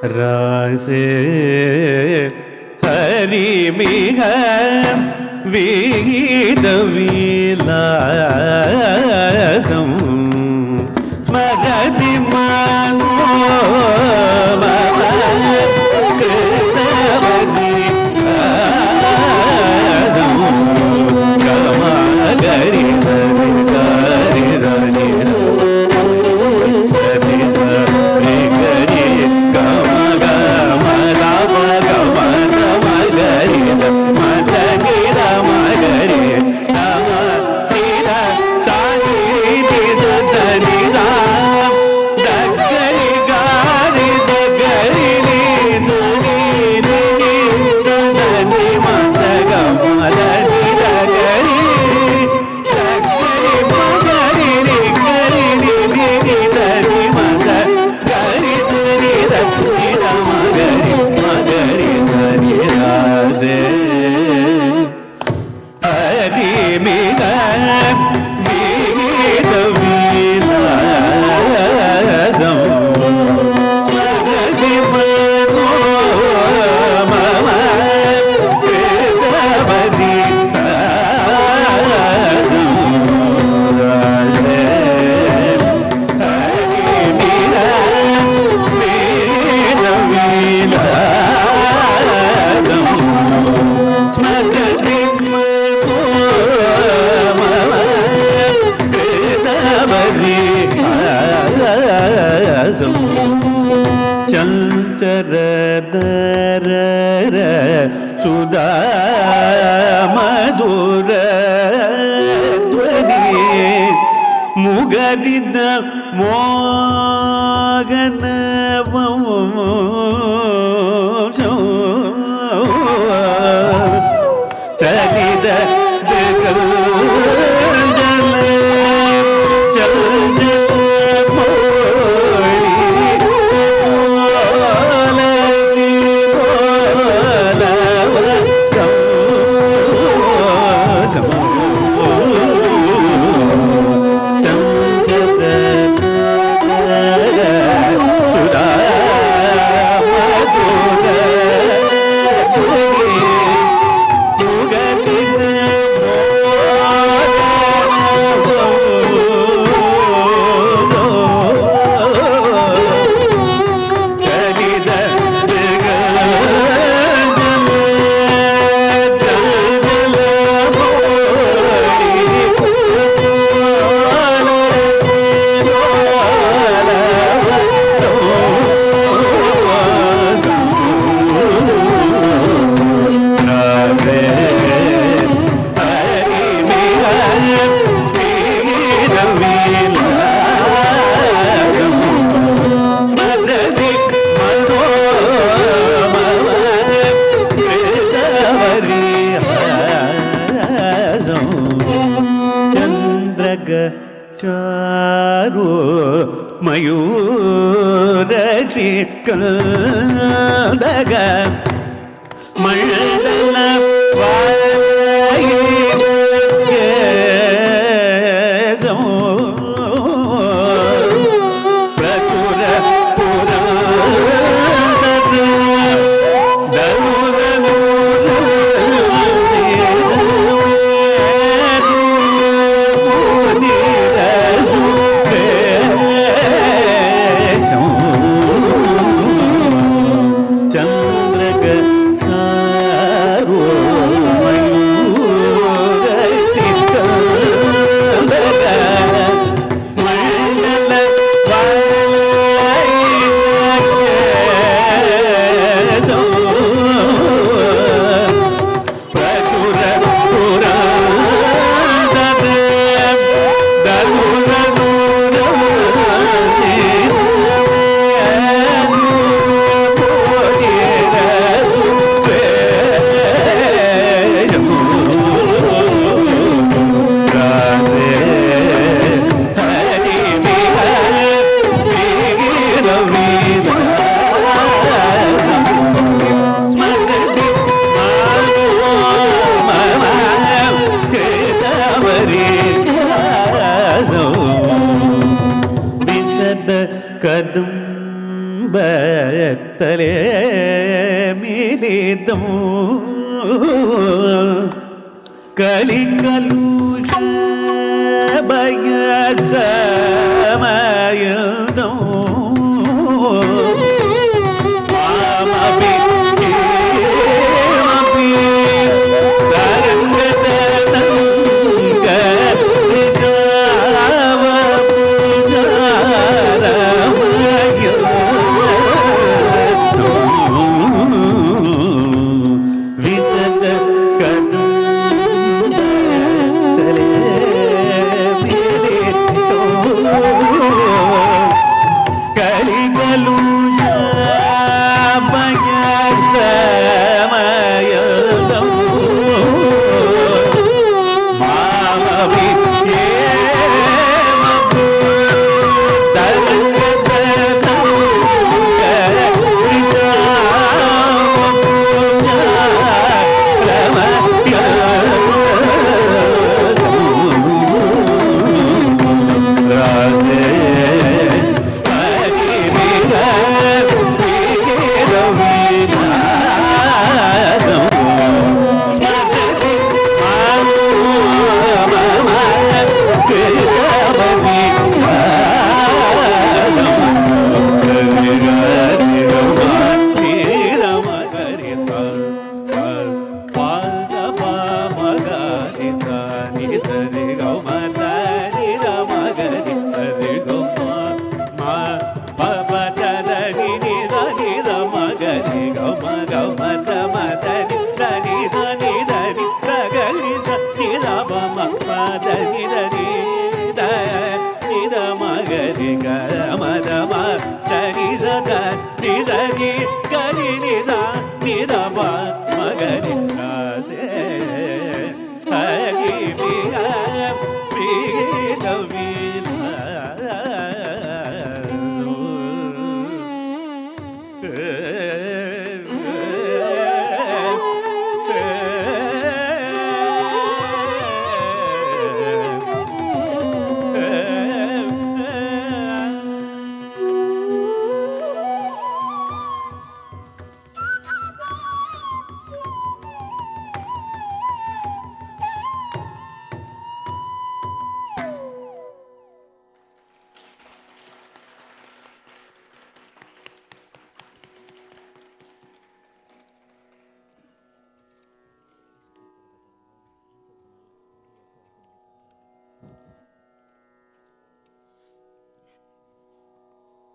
ராசே ஹரிமிக விகித விலாசம் ஸ்மரதி மனோ சுதா மதுர த்வனி முகரித மோகன சரித चारो मयूरशी कंदग मंडल प्रचुर चंद्रक चारो मयूर ತಲೆ ಮಿಲಿದು ಕಲಿಕಲುಷ ಬಯಸ ಮಯದು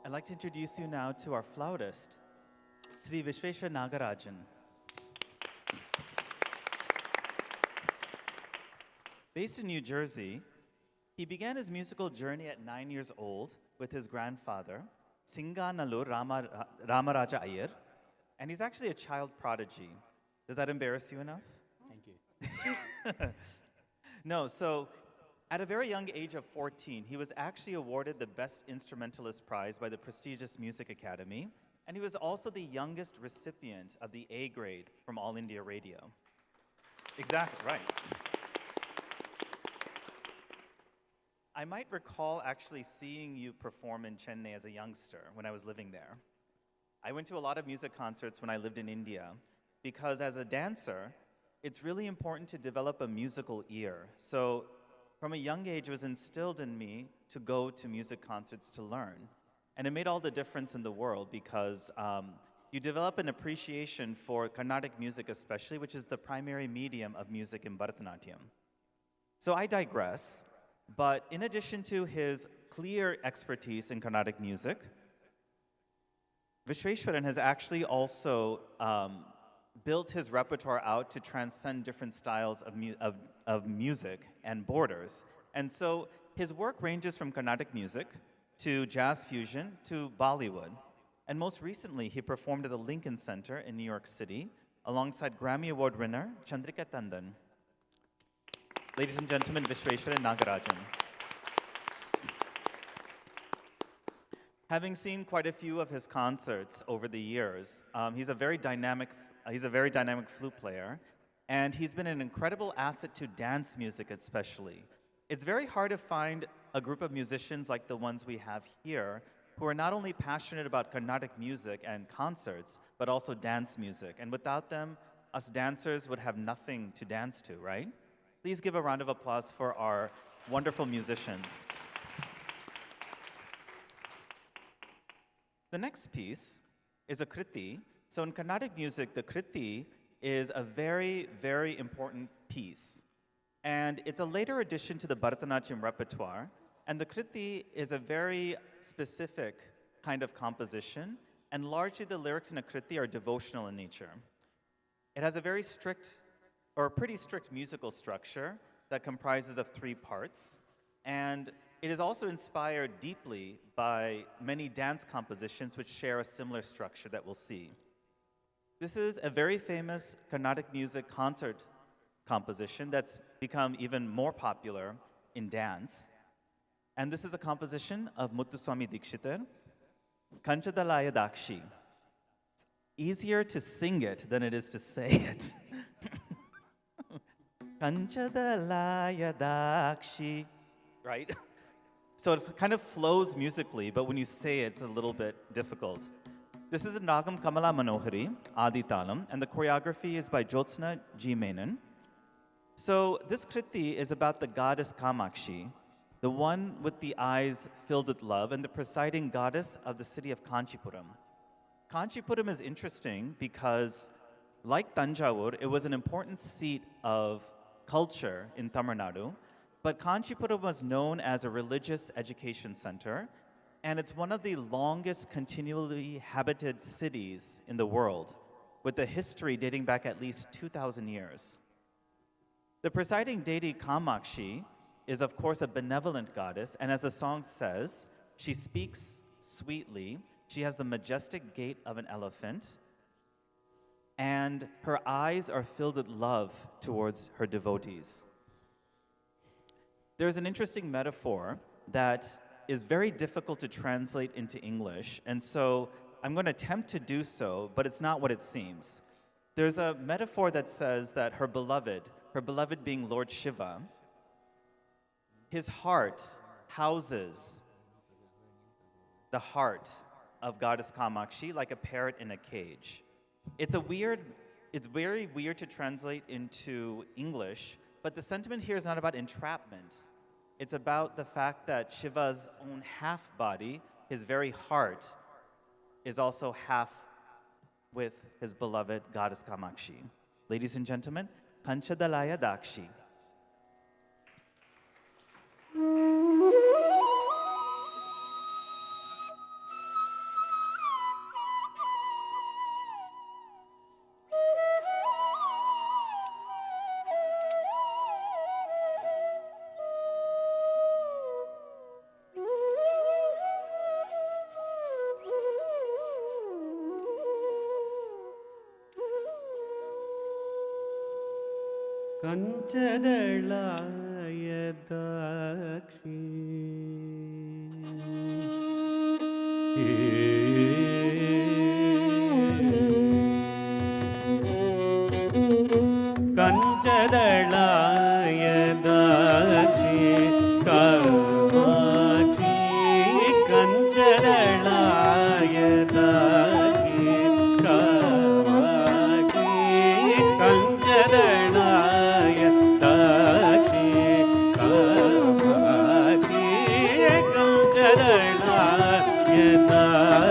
I'd like to introduce you now to our flautist, Sri Vishveshwar Nagarajan. Based in New Jersey, he began his musical journey at 9 years old with his grandfather, Singanallur Ramaraja Iyer, and he's actually a child prodigy. Does that embarrass you enough? Thank you. No, so at a very young age of 14, he was actually awarded the Best Instrumentalist Prize by the prestigious Music Academy, and he was also the youngest recipient of the A grade from All India Radio. Exactly, right. I might recall actually seeing you perform in Chennai as a youngster when I was living there. I went to a lot of music concerts when I lived in India because as a dancer, it's really important to develop a musical ear. So from a young age, it was instilled in me to go to music concerts to learn. And it made all the difference in the world because you develop an appreciation for Carnatic music especially, which is the primary medium of music in Bharatnatyam. So I digress. But in addition to his clear expertise in Carnatic music, Vishveshwaran has actually also built his repertoire out to transcend different styles of music and borders. And so his work ranges from Carnatic music to jazz fusion to Bollywood. And most recently, he performed at the Lincoln Center in New York City alongside Grammy Award winner Chandrika Tandon. Ladies and gentlemen, Vishveshwaran Nagarajan. Having seen quite a few of his concerts over the years, he's a very dynamic flute player, and he's been an incredible asset to dance music especially. It's very hard to find a group of musicians like the ones we have here who are not only passionate about Carnatic music and concerts, but also dance music. And without them, us dancers would have nothing to dance to, right? Please give a round of applause for our wonderful musicians. The next piece is a kriti. So in Carnatic music, the kriti is a very, very important piece. And it's a later addition to the Bharatnatyam repertoire. And the kriti is a very specific kind of composition. And largely the lyrics in a kriti are devotional in nature. It has a very strict, or a pretty strict musical structure that comprises of 3 parts. And it is also inspired deeply by many dance compositions which share a similar structure that we'll see. This is a very famous Carnatic music concert composition that's become even more popular in dance. And this is a composition of Muthuswami Dikshitar, Kanchadalaya Dakshi. It's easier to sing it than it is to say it. Kanchadalaya Dakshi, right? So it kind of flows musically, but when you say it, it's a little bit difficult. This is a Nagam Kamala Manohari, Adi Talam, and the choreography is by Jyotsna G. Menon. So this kriti is about the goddess Kamakshi, the one with the eyes filled with love, and the presiding goddess of the city of Kanchipuram. Kanchipuram is interesting because, like Tanjavur, it was an important seat of culture in Tamil Nadu, but Kanchipuram was known as a religious education center, and it's one of the longest continually habited cities in the world, with a history dating back at least 2,000 years. The presiding deity Kamakshi is, of course, a benevolent goddess, and as the song says, she speaks sweetly, she has the majestic gait of an elephant, and her eyes are filled with love towards her devotees. There's an interesting metaphor that is very difficult to translate into English, and so I'm going to attempt to do so, but it's not what it seems. There's a metaphor that says that her beloved being Lord Shiva, his heart houses the heart of Goddess Kamakshi like a parrot in a cage. It's very weird to translate into English, but the sentiment here is not about entrapment. It's about the fact that Shiva's own half body, his very heart, is also half with his beloved Goddess Kamakshi. Ladies and gentlemen, Kanchadalaya Dakshi. Kanchadalaya Dakshi. Kanchadalaya Dakshi, Kamakshi. Kanchadalaya Dakshi, Kamakshi. Kanchadalaya Dakshi, Kamakshi. Kanchadalaya Dakshi.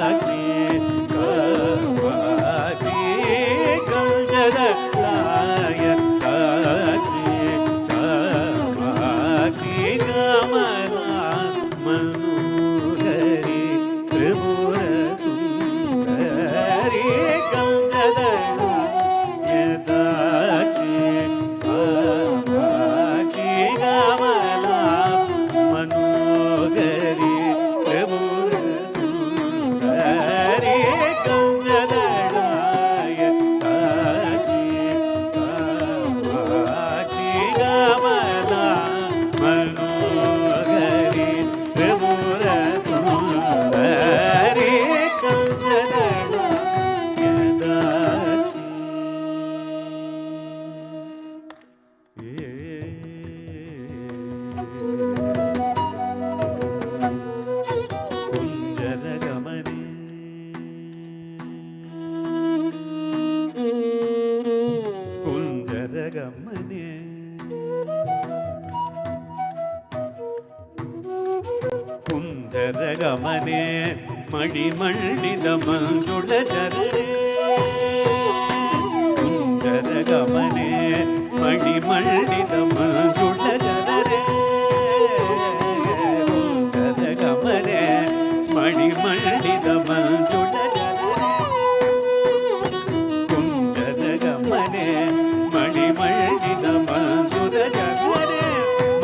ಗಮನೆ ಮಣಿ ಮಣ್ಣಿದ ಮಂಜುಳ ಜನರೇ ಕುಂಜರ ಗಮನೆ ಮಣಿ ಮಣ್ಣಿದ ಮಂಜುಳ ಜನರೇ ಕುಂಜರ ಗಮನೆ ಮಣಿ ಮಣ್ಣಿದ ಮಂಜುಳ ಜನರೇ ಕುಂಜರ ಗಮನೆ ಮಣಿ ಮಣ್ಣಿದ ಮಂಜುಳ ಜನರೇ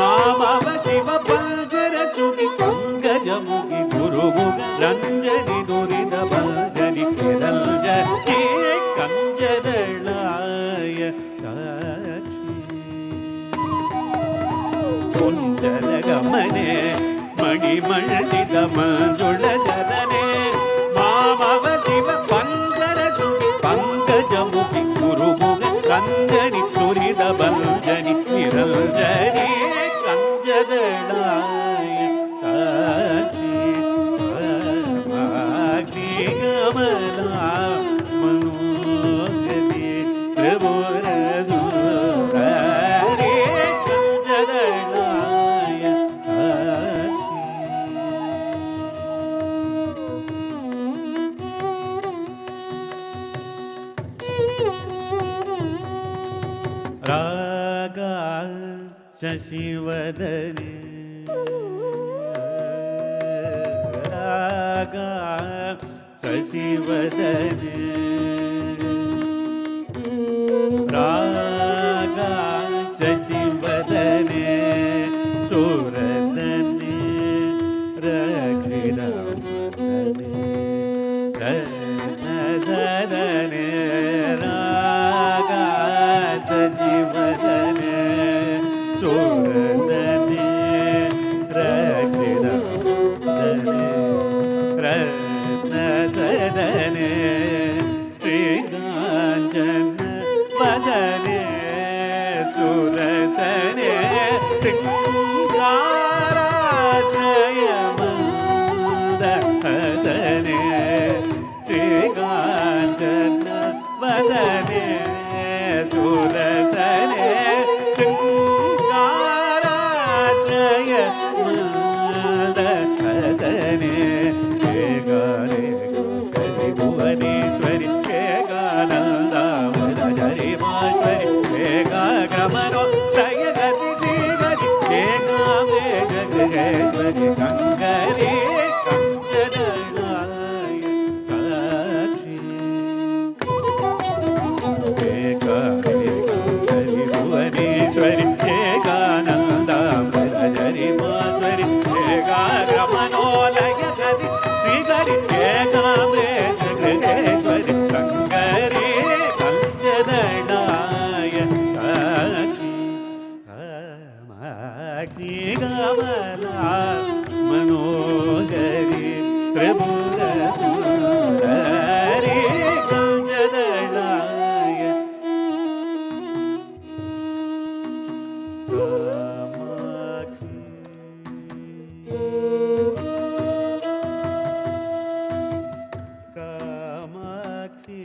ಮಾಮವ ಶಿವ ಪಂಜರ ಸುಗಿ ಪಂಕಜ ಮುಗಿ ಗುರುಗುಗ ರಂಜನಿ ನುರಿದ ಭಜನಿ ಕೆರಂಜನಿ ಕಂಜದಳಾಯ ಕಾಕ್ಷಿ ಕುಂಜರ ಗಮನೆ ಮಣಿ ಮಣ್ಣಿದ ಮಂಜುಳ ಜನನೇ ಮಾಮವ ಶಿವ ಪಂಜರ ಸುಗಿ ಪಂಕಜ ಮುಗಿ ಗುರುಗುಗ ರಂಜನಿ ನುರಿದ ಭಜನಿ ನಿರಂಜನಿ ಕಂಜದಳಾಯ ಕಾಕ್ಷಿ ಗಮನ ಮನೋಗತಿ ತ್ರಿಪುರ ಸುಂದರಿ ಕಂಜದಳಾಯ ಕಾಕ್ಷಿ ರಾಗ ಶಶಿವದನೆ ರಾಗ ಶಶಿವದನೆ ರಾಗ ಶಶಿವದನೆ ಚೋರದನೆ ರಕ್ಷಿತ ಸದನೆ ರಾಗ ಶಶಿವದನೆ ಚೋರದನೆ ರಕ್ಷಿತ ರತ್ನ ಸದನೆ ಶ್ರೀಕಾಂಚನ ವಸನೆ ಸುರಸನೆ ಶೃಂಗಾರಾಶ್ರಯ ಮಂದ ಹಸನೆ ಶ್ರೀಕಾಂಚನ ವಸನೆ ಸುರಸನೆ ಶೃಂಗಾರಾಶ್ರಯ ಮಂದ ಹಸನೆ ಭುವನೇಶ್ವರಿ ಏಕಾನಂದಾವರಿ ಮಾಶ್ವರಿ ಏಕಾಗ್ರಮನೋ ಲಯ ಗತಿ ಶ್ರೀಗರಿ ಏಕಾಮೇ ಜಗೇಶ್ವರಿ ಶಂಕರಿ ಕಂಜದಳಾಯ ಕಾಕ್ಷಿ ಏಕಾರಿ ಭುವನೇಶ್ವರಿ ಏಕಾನಂದಾವರಿ ಮಾಶ್ವರಿ ಏಕಾಗ್ರಮನೋ ಲಯ ಗತಿ ಶ್ರೀಗರಿ ಏಕಾಮೇ ಜಗೇಶ್ವರಿ ಶಂಕರಿ ಕಂಜದಳಾಯ ಕಾಕ್ಷಿ ಕಾಮಾಕ್ಷಿ ಗಮನ ಮನೋಗರಿ ತ್ರಿಪುರ ಸುಂದರಿ ಕಂಜದಳಾಯ Kamakshi Kamakshi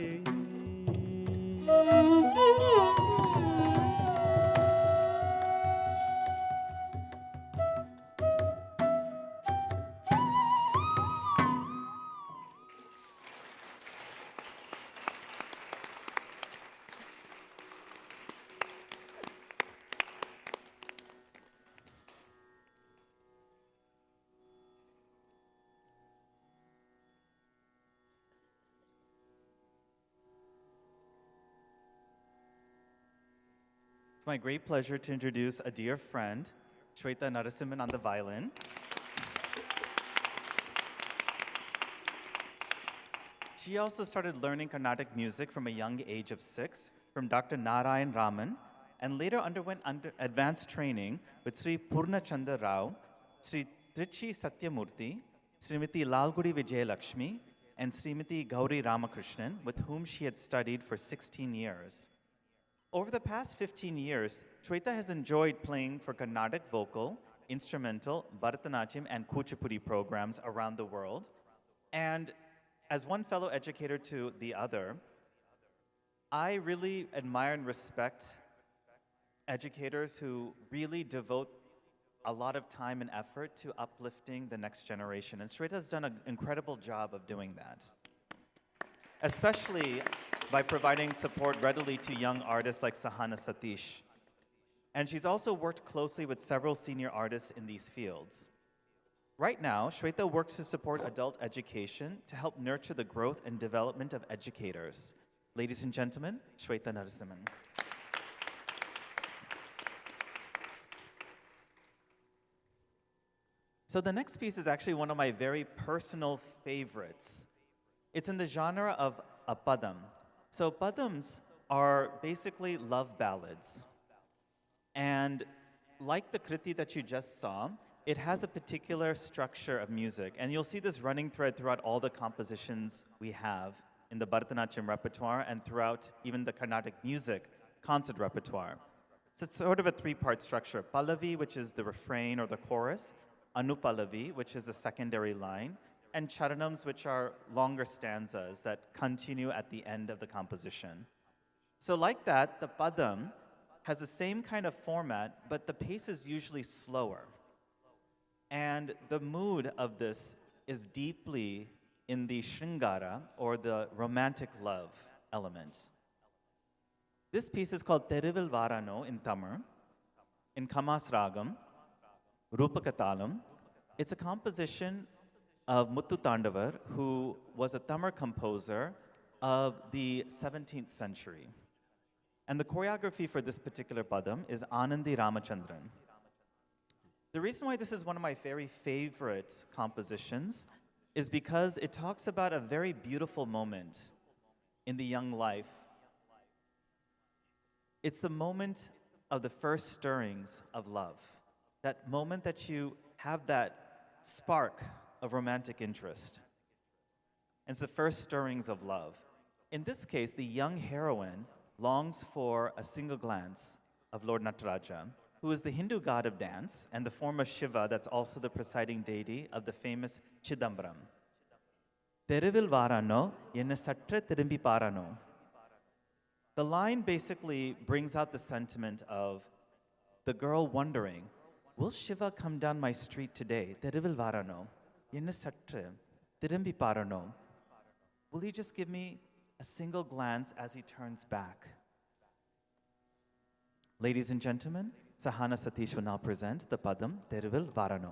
It's my great pleasure to introduce a dear friend, Shweta Narasimhan on the violin. She also started learning Carnatic music from a young age of 6 from Dr. Narayan Raman and later underwent advanced training with Sri Purnachanda Rao, Sri Trichy Satyamurthy, Srimati Lalgudi Vijayalakshmi, and Srimati Gauri Ramakrishnan, with whom she had studied for 16 years. Over the past 15 years, Shweta has enjoyed playing for Carnatic vocal, instrumental, Bharatnatyam, and Kuchipudi programs around the world. And as one fellow educator to the other, I really admire and respect educators who really devote a lot of time and effort to uplifting the next generation. And Shweta has done an incredible job of doing that, especially by providing support readily to young artists like Sahana Satish. And she's also worked closely with several senior artists in these fields. Right now, Shweta works to support adult education to help nurture the growth and development of educators. Ladies and gentlemen, Shweta Narasimhan. So the next piece is actually one of my very personal favorites. It's in the genre of a padam. So padams are basically love ballads. And like the kriti that you just saw, it has a particular structure of music. And you'll see this running thread throughout all the compositions we have in the Bharatnatyam repertoire and throughout even the Carnatic music concert repertoire. So it's sort of a three-part structure. Pallavi, which is the refrain or the chorus, Anupallavi, which is the secondary line, and charanams, which are longer stanzas that continue at the end of the composition. So like that, the padam has the same kind of format, but the pace is usually slower. And the mood of this is deeply in the shringara, or the romantic love element. This piece is called Terivil Varano in Tamil, in Kamas Ragam, Rupakatalam. It's a composition of Muthu Tandavar, who was a Tamil composer of the 17th century. And the choreography for this particular padam is Anandi Ramachandran. The reason why this is one of my very favorite compositions is because it talks about a very beautiful moment in the young life. It's the moment of the first stirrings of love. That moment that you have that spark of romantic interest. And it's the first stirrings of love. In this case, the young heroine longs for a single glance of Lord Nataraja, who is the Hindu god of dance and the form of Shiva that's also the presiding deity of the famous Chidambaram. Terivil Varano, yenna satra tirumbi parano. The line basically brings out the sentiment of the girl wondering, will Shiva come down my street today? Terivil Varano, yenna satra tirumbi parano. Will he just give me a single glance as he turns back? Ladies and gentlemen, Sahana Satish will now present the padam Terivil Varano.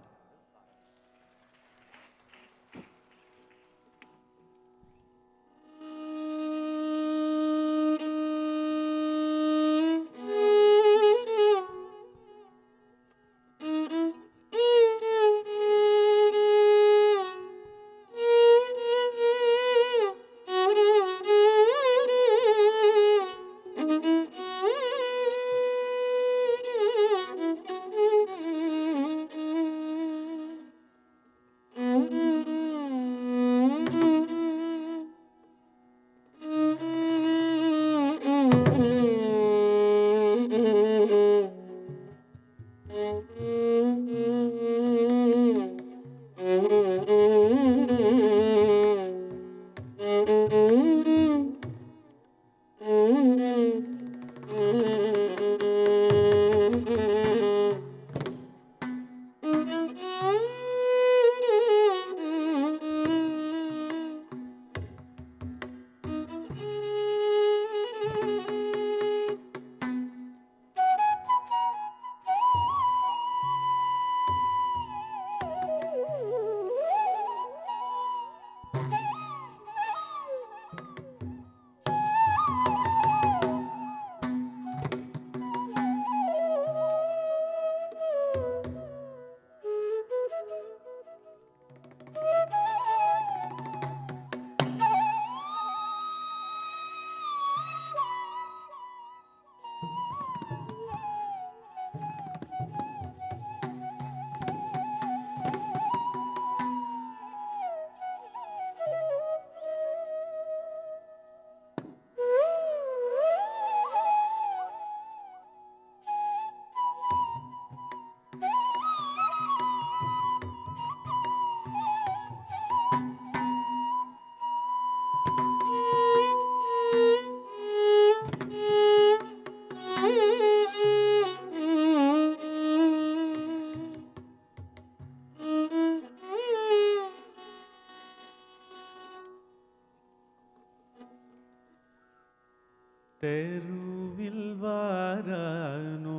தெருவில் வாரானோ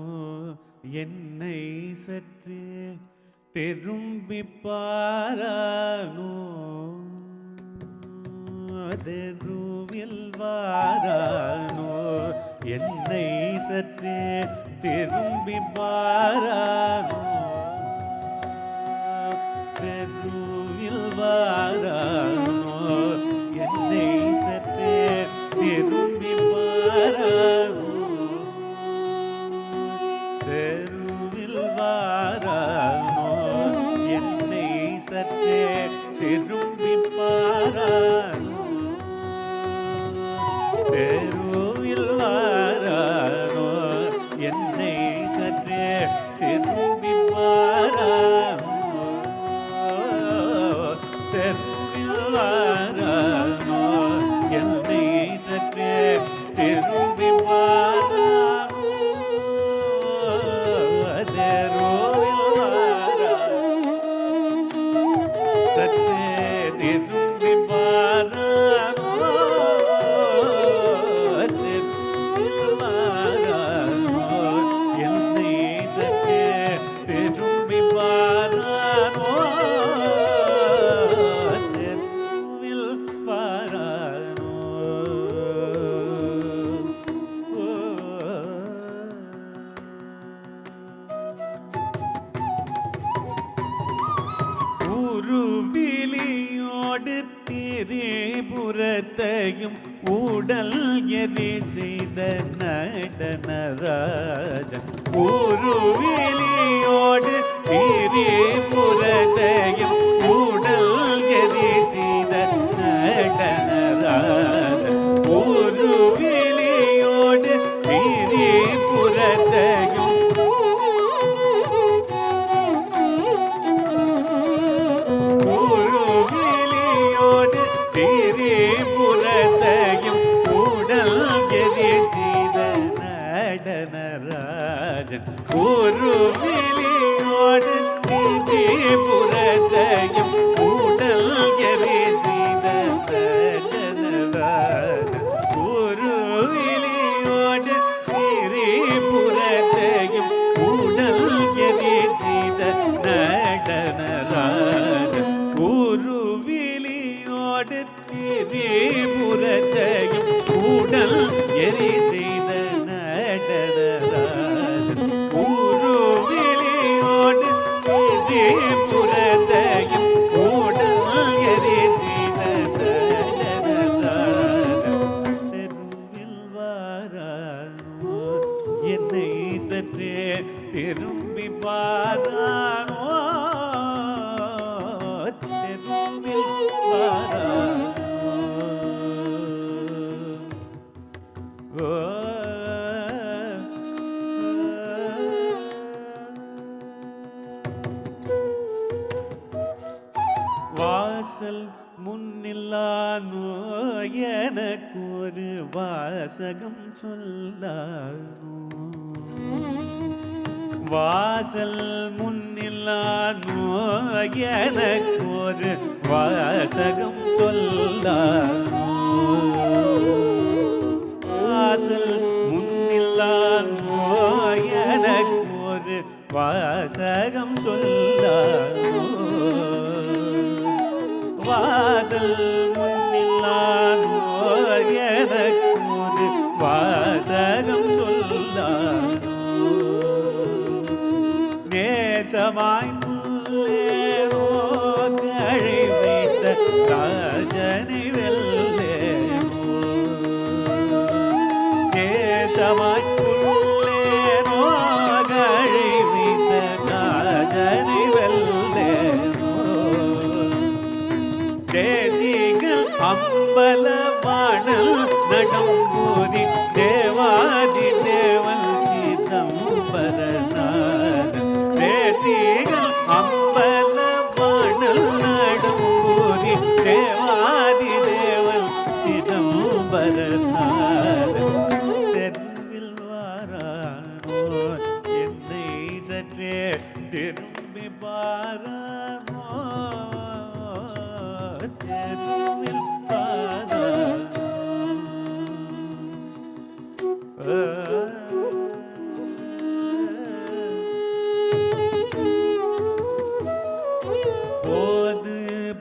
என்னை சற்றே திரும்பி பாரானோ தெருவில் வாரானோ என்னை சற்றே திரும்பி பாரானோ தெருவில் வாரானோ என்னை சற்றே திரும்பி பாரானோ தெருவில் வாரானோ என்னை சற்றே திரும்பி பாரானோ தெருவில் வாரானோ என்னை சற்றே திரும்பி பாரானோ தெருவில் வாரானோ என்னை சற்றே திரும்பி பாரானோ தெருவில் வாரானோ சற்றே திரும்பி பாரானோ தெருவில் வாரானோ என்னை சற்றே திரும்பி பாரானோ தெருவில் வாரானோ உருவிலியோடு திரிபுரத்தையும் உடல் எரி செய்த நடனராஜன் உருவிலியோடு திரிபுரத்தையும் உடல் எரி செய்த நடனராஜன் உருவிலியோடு திரிபுரத்தையும் உருவிலியோடு திரிபுரத்தையும் உடல் எரி செய்த நடனராஜன் உருவிலியோடு திரிபுரத்தையும் உடல் எரி செய்த நடனராஜன் உருவிலியோடு திரிபுரத்தையும் உடல் எரி செய்த நடனராஜன் உருவிலியோடு திரிபுரத்தையும் உடல் எரி செய்த நடனராஜன் உருவிலியோடு திரிபுரத்தையும் உடல் எரி செய்த நடனராஜன் தெருவில் வாரானோ என்னை சற்றே திரும்பி பாரானோ தெருவில் வாரானோ ஓ வாசல் முன்னில்லானோ எனக்கு ஒரு வாசகம் சொல்லானோ வாசல் முன்னில்லானோ எனக்கு ஒரு வாசகம் சொல்லானோ வாசல் முன்னில்லானோ எனக்கு ஒரு வாசகம் சொல்லானோ வாசல் முன்னில்லானோ எனக்கு ஒரு வாசகம் சொல்லானோ நேசமாய் புல்லேனோ கழை வைத்த ராஜனை வெல்லேனோ நேசமாய் புல்லேனோ கழை வைத்த ராஜனை வெல்லேனோ தேசிகள் அம்பலவாணல் நடம்பூரி தேவாதி தேவன் சிதம்பரநாதன் தேசிகள் அம்பலவாணல் நடம்பூரி தேவாதி தேவன் சிதம்பரநாதன் தெருவில் வாரானோ என்னை சற்றே திரும்பி பாரானோ தெருவில் வாரானோ போது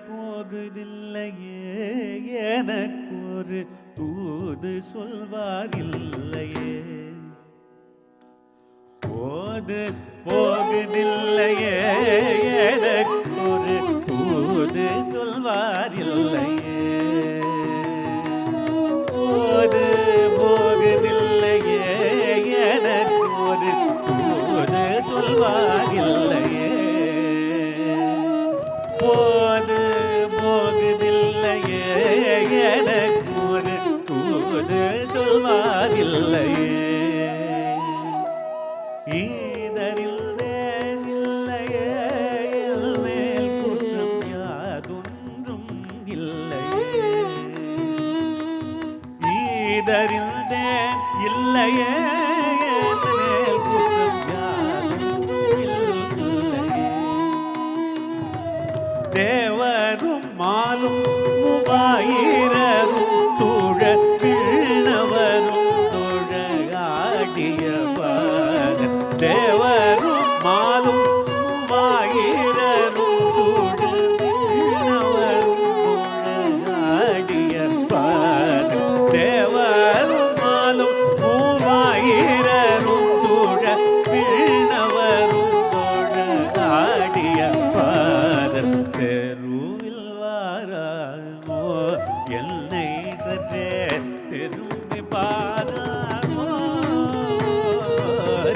போகுதில்லையே எனக்கொரு தூது சொல்வார் இல்லையே போது போகுதில்லையே எனக்கொரு தூது சொல்வார் இல்லையே போது போகுதில்லையே எனக்கொரு தூது சொல்வார் இல்லையே போது போகுதில்லையே எனக்கு ஒரு தூது சொல்வாரில்லையே ஈதரில் இல்லையே என் மேல் குற்றம் யாதொன்றும் இல்லையே ஈதரில் இல்லையே என் மேல் குற்றம் யாதொன்றும் இல்லையே தேவரும் மாலும் மூவாயிரரும் சூழ வீணவரும் தொழாடிய தேவரும் மாலும் மூவாயிரரும் சூழ வீணவரும் தொழாடிய தேவரும் மாலும் மூவாயிரரும் சூழ வீணவரும் தொழாடிய தெருவில் வாராமோ என்னை சற்றே திரும்பி பாராமோ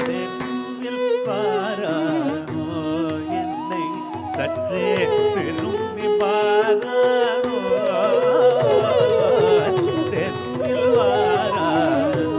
தெருவில் வாராமோ என்னை சற்றே திரும்பி பாராமோ தெருவில் வாராமோ தெருவில் வாராமோ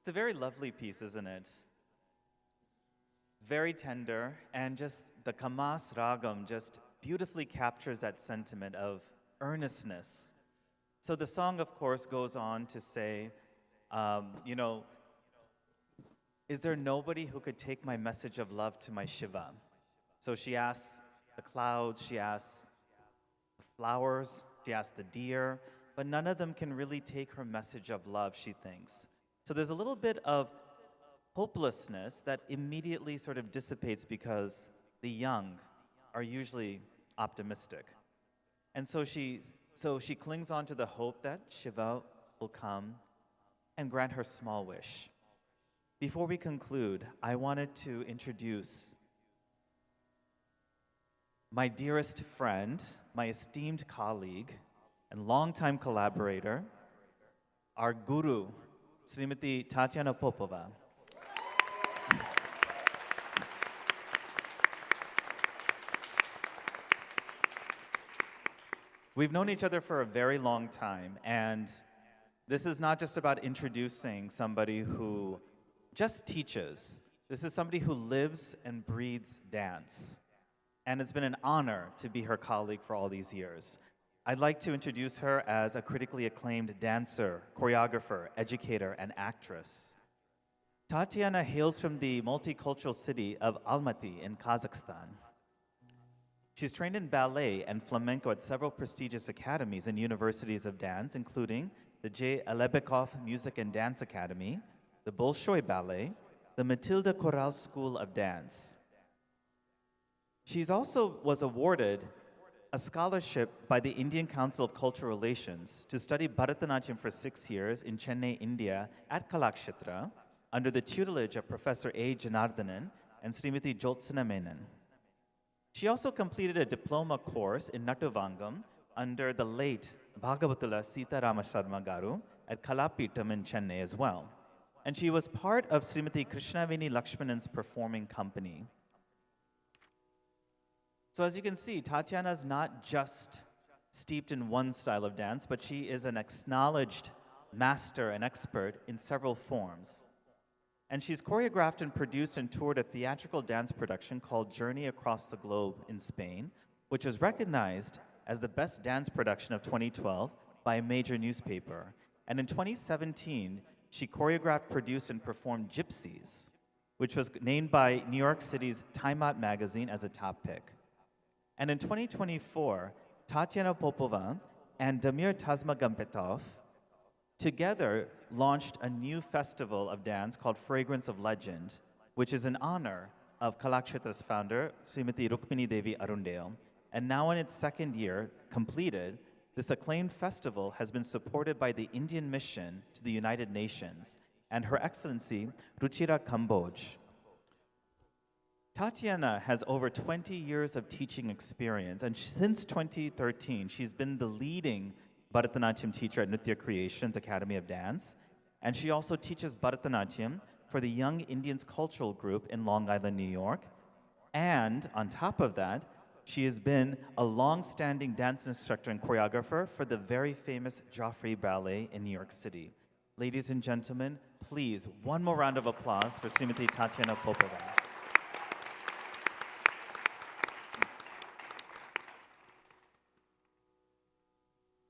It's a very lovely piece, isn't it? Very tender, and just the Kamas Ragam just beautifully captures that sentiment of earnestness. So the song, of course, goes on to say, is there nobody who could take my message of love to my Shiva? So she asks the clouds, she asks the flowers, she asks the deer, but none of them can really take her message of love, she thinks. So there's a little bit of hopelessness that immediately sort of dissipates because the young are usually optimistic. And so she clings on to the hope that Shiva will come and grant her small wish. Before we conclude, I wanted to introduce my dearest friend, my esteemed colleague, and longtime collaborator, our guru, Srimati Tatiana Popova. We've known each other for a very long time, and this is not just about introducing somebody who just teaches. This is somebody who lives and breathes dance. And it's been an honor to be her colleague for all these years. I'd like to introduce her as a critically acclaimed dancer, choreographer, educator, and actress. Tatiana hails from the multicultural city of Almaty in Kazakhstan. She's trained in ballet and flamenco at several prestigious academies and universities of dance, including the J. Alebekov Music and Dance Academy, the Bolshoi Ballet, the Matilda Chorale School of Dance. She's also was awarded a scholarship by the Indian Council of Cultural Relations to study Bharatnatyam for 6 years in Chennai, India at Kalakshetra under the tutelage of Professor A. Janardhanan and Srimati Jyotsna Menon. She also completed a diploma course in Nattuvangam under the late Bhagavatula Sita Rama Sharma Garu at Kalapitam in Chennai as well. And she was part of Srimati Krishnaveni Lakshmanan's performing company. So as you can see, Tatiana is not just steeped in one style of dance, but she is an acknowledged master and expert in several forms. And she's choreographed and produced and toured a theatrical dance production called Journey Across the Globe in Spain, which was recognized as the best dance production of 2012 by a major newspaper. And in 2017, she choreographed, produced, and performed Gypsies, which was named by New York City's Time Out magazine as a top pick. And in 2024, Tatiana Popova and Damir Tazmagampetov together launched a new festival of dance called Fragrance of Legend, which is in honor of Kalakshetra's founder, Srimati Rukmini Devi Arundale. And now in its second year, completed, this acclaimed festival has been supported by the Indian Mission to the United Nations and Her Excellency Ruchira Kamboj. Tatiana has over 20 years of teaching experience, and since 2013, she's been the leading Bharatnatyam teacher at Nritya Creations Academy of Dance, and she also teaches Bharatnatyam for the Young Indians Cultural Group in Long Island, New York. And on top of that, she has been a long-standing dance instructor and choreographer for the very famous Joffrey Ballet in New York City. Ladies and gentlemen, please, one more round of applause for Srimati Tatiana Popova.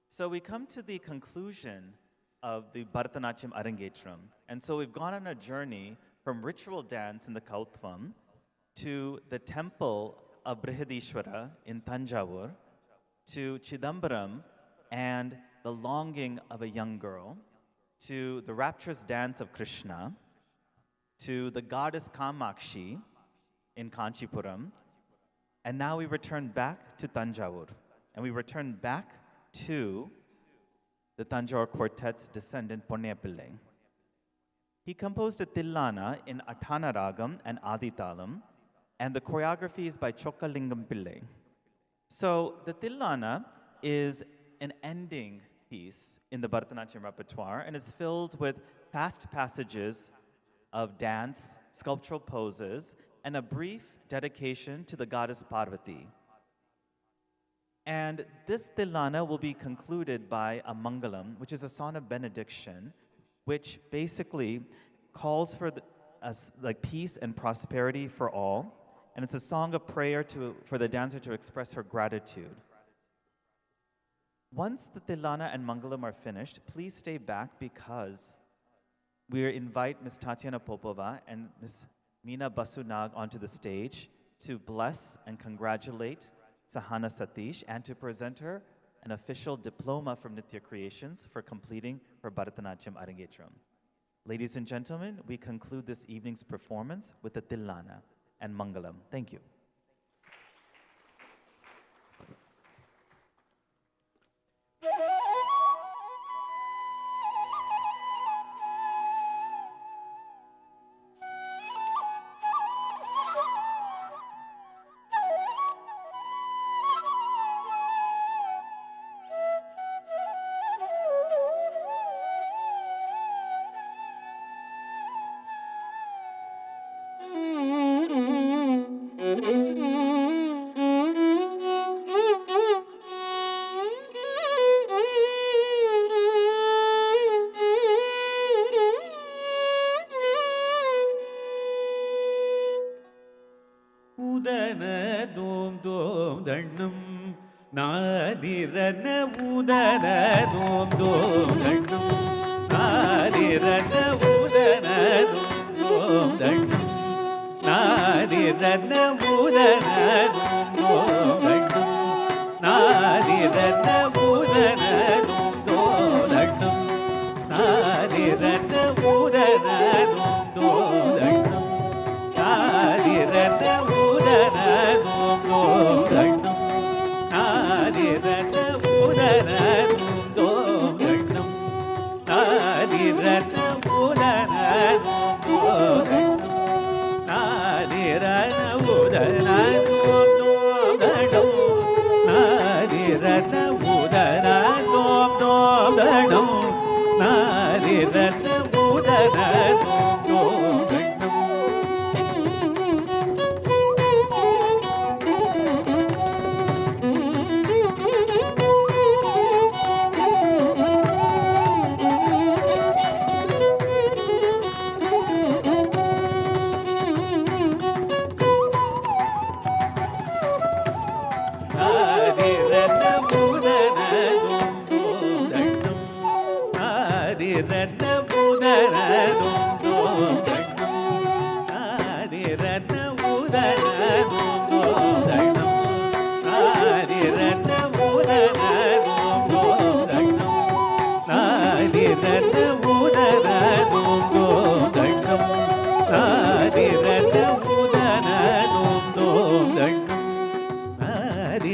So we come to the conclusion of the Bharatnatyam Arangetram. And so we've gone on a journey from ritual dance in the Kautvam to the temple of Brihadishwara in Tanjavur, to Chidambaram and the longing of a young girl, to the rapturous dance of Krishna, to the goddess Kamakshi in Kanchipuram, and now we return back to Tanjavur, and we return back to the Tanjore Quartet's descendant Ponniya Pillai. He composed a Tillana in Atana Ragam and Aditalam, and the choreography is by Chokkalingam Pillai. So the Tillana is an ending piece in the Bharatanatyam repertoire, and it's filled with fast passages of dance, sculptural poses, and a brief dedication to the goddess Parvati. And this Tillana will be concluded by a Mangalam, which is a song of benediction, which basically calls for peace and prosperity for all. And it's a song of prayer for the dancer to express her gratitude. Once the Tillana and Mangalam are finished, please stay back because we invite Ms. Tatiana Popova and Ms. Meena Basunag onto the stage to bless and congratulate Sahana Satish and to present her an official diploma from Nritya Creations for completing her Bharatnatyam Arangetram. Ladies and gentlemen, we conclude this evening's performance with the Tillana and Mangalam. Thank you.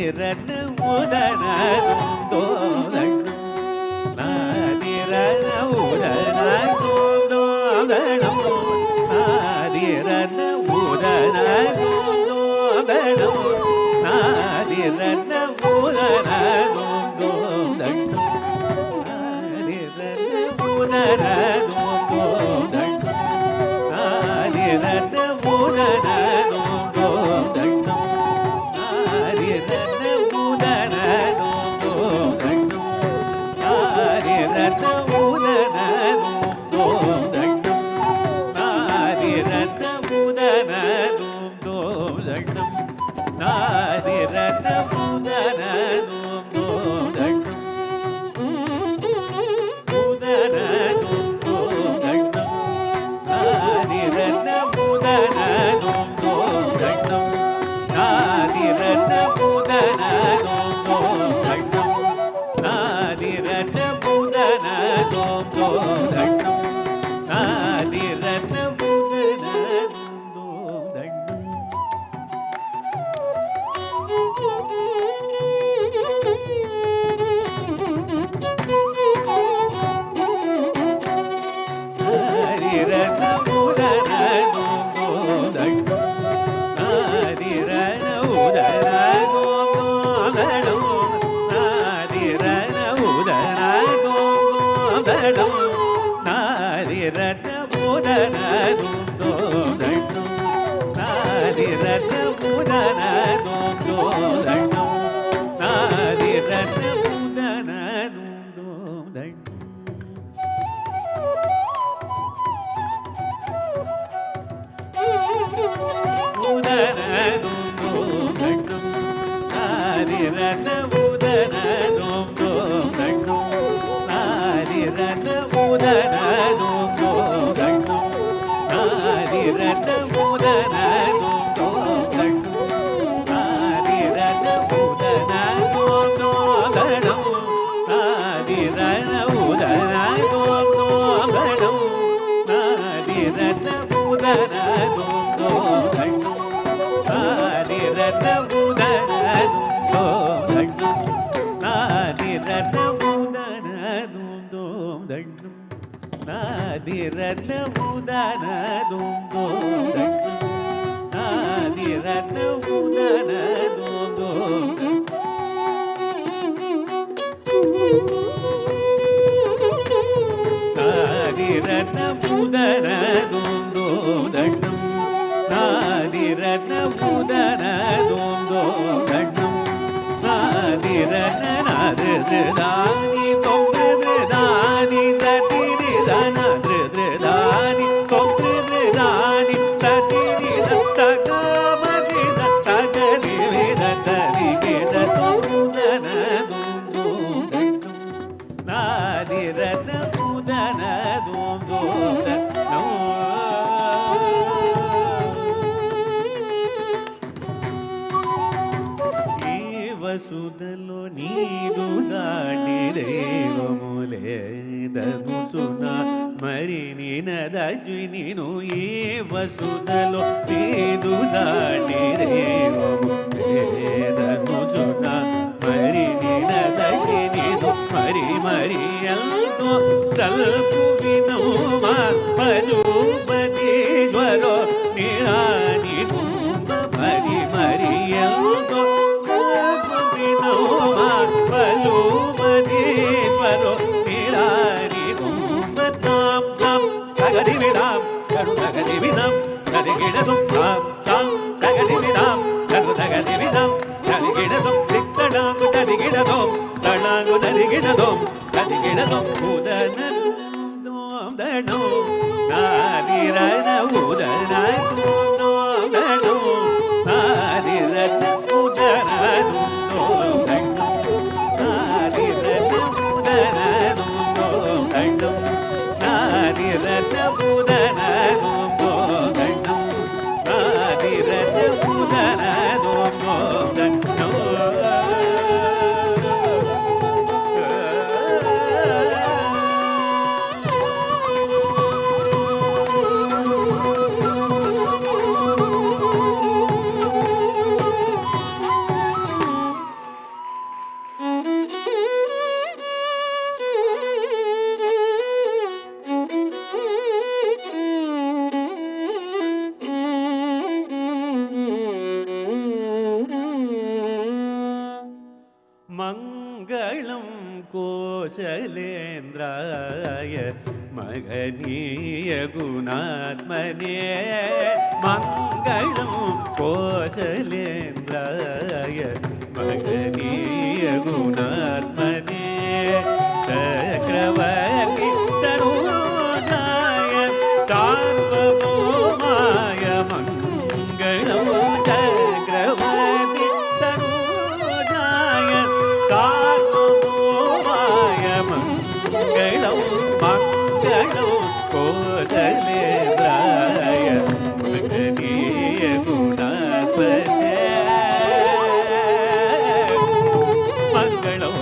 நாதிரன உதன தோதம் நாதிரன உதன தோதம் நாதிரன உதன தோதம் நாதிரன உதன தோதம் मङ्गलं कोशलेन्द्राय महनीय गुणात्मने मङ्गलं कोशलेन्द्राय महनीय गुणात्मने चक्रवर्ति तनूजाय सार्वभौमाय मङ्गलं चक्रवर्ति तनूजाय सार्वभौमाय मङ्गलं मङ्गलं कोशलेन्द्राय महनीय गुणात्मने मङ्गलं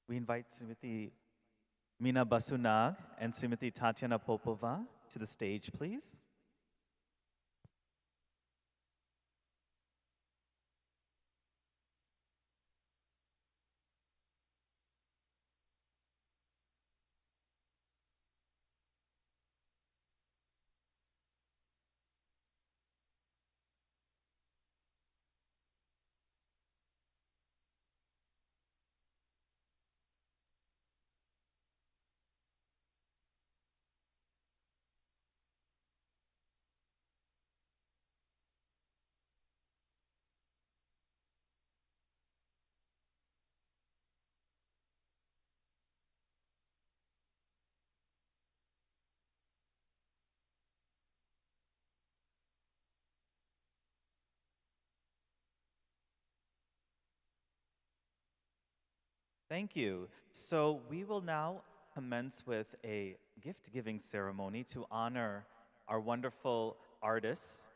We invite Srimati Meena Basunag and Srimati Tatiana Popova to the stage, please. Thank you. So we will now commence with a gift-giving ceremony to honor our wonderful artists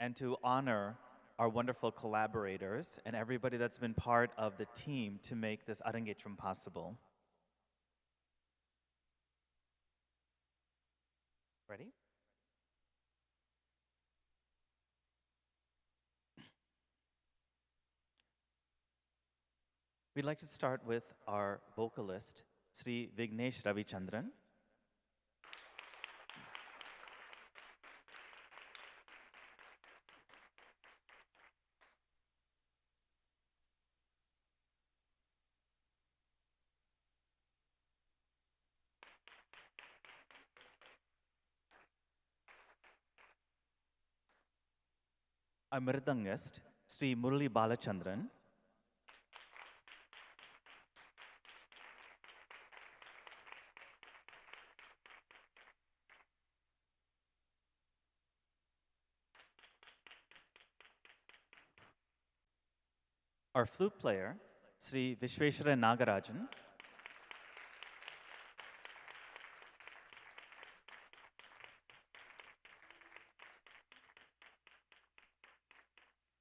and to honor our wonderful collaborators and everybody that's been part of the team to make this Arangetram possible. Ready? We'd like to start with our vocalist, Sri Vignesh Ravichandran. Our mridangist, Sri Murali Balachandran. Our flute player, Sri Vishweshwara Nagarajan.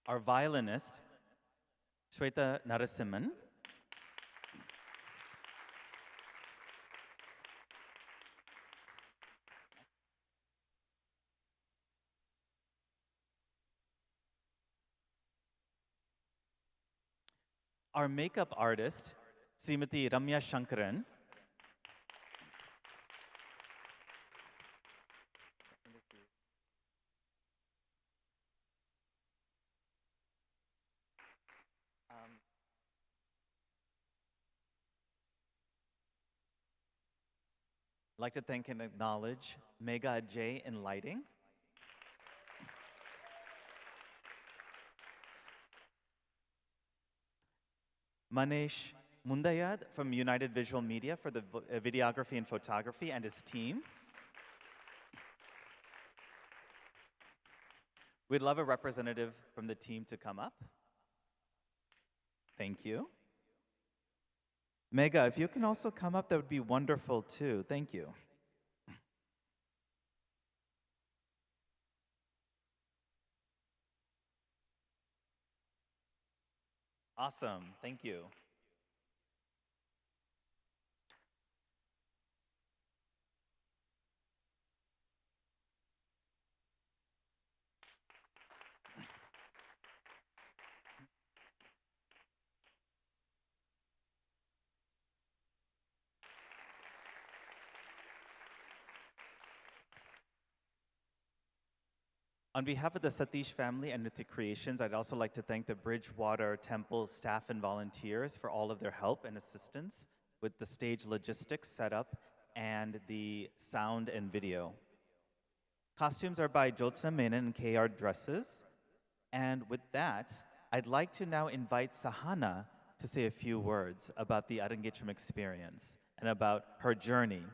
Our violinist, Shweta Narasimhan. Our makeup artist, Srimati Ramya Shankaran. I'd like to thank and acknowledge Megha J in lighting. Manesh Mundayad from United Visual Media for the videography and photography and his team. We'd love a representative from the team to come up. Thank you. Megha, if you can also come up, that would be wonderful too. Thank you. Awesome, thank you. On behalf of the Satish family and Nitya Creations, I'd also like to thank the Bridgewater Temple staff and volunteers for all of their help and assistance with the stage logistics setup and the sound and video. Costumes are by Jyotsna Menon and KR Dresses. And with that, I'd like to now invite Sahana to say a few words about the Arangetram experience and about her journey.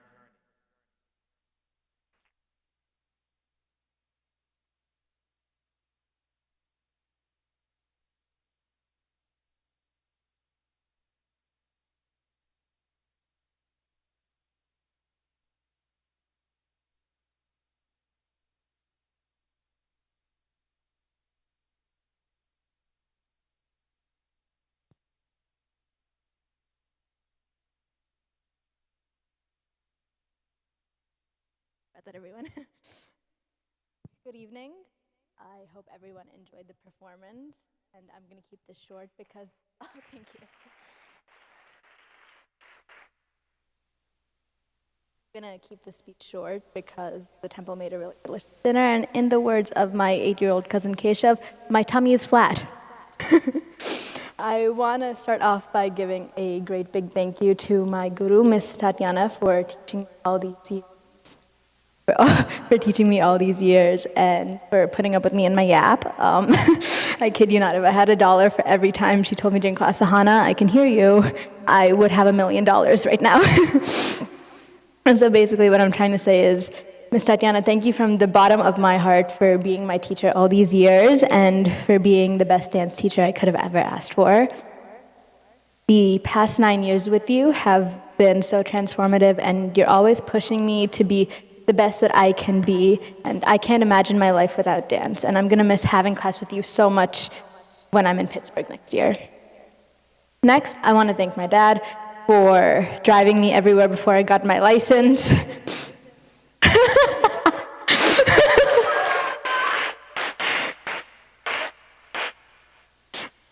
That everyone. Good evening. I hope everyone enjoyed the performance, and I'm going to keep this short because, oh, thank you. I'm going to keep the speech short because the temple made a really delicious dinner, and in the words of my 8-year-old cousin Keshav, my tummy is flat. I want to start off by giving a great big thank you to my guru, Miss Tatiana, for teaching all these years. For teaching me all these years and for putting up with me and my yap. I kid you not, if I had $1 for every time she told me during class, Sahana, I can hear you, I would have $1 million right now. And so basically what I'm trying to say is, Ms. Tatiana, thank you from the bottom of my heart for being my teacher all these years and for being the best dance teacher I could have ever asked for. The past 9 years with you have been so transformative, and you're always pushing me to be the best that I can be, and I can't imagine my life without dance, and I'm going to miss having class with you so much when I'm in Pittsburgh next year. Next, I want to thank my dad for driving me everywhere before I got my license.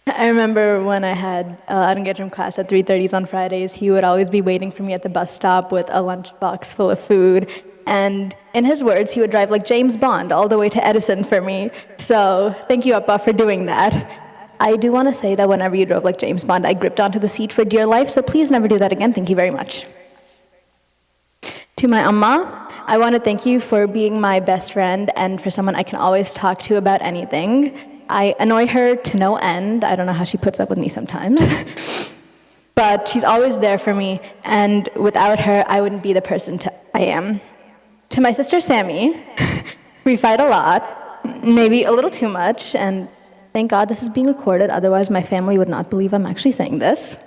I remember when I had Arangetram class at 3:30 on Fridays, he would always be waiting for me at the bus stop with a lunchbox full of food. And in his words, he would drive like James Bond all the way to Edison for me. So thank you, Appa, for doing that. I do want to say that whenever you drove like James Bond, I gripped onto the seat for dear life, so please never do that again. Thank you very much. To my Amma, I want to thank you for being my best friend and for someone I can always talk to about anything. I annoy her to no end. I don't know how she puts up with me sometimes. But she's always there for me, and without her, I wouldn't be the person I am. To my sister Sammy, we fight a lot, maybe a little too much, and thank God this is being recorded, otherwise my family would not believe I'm actually saying this.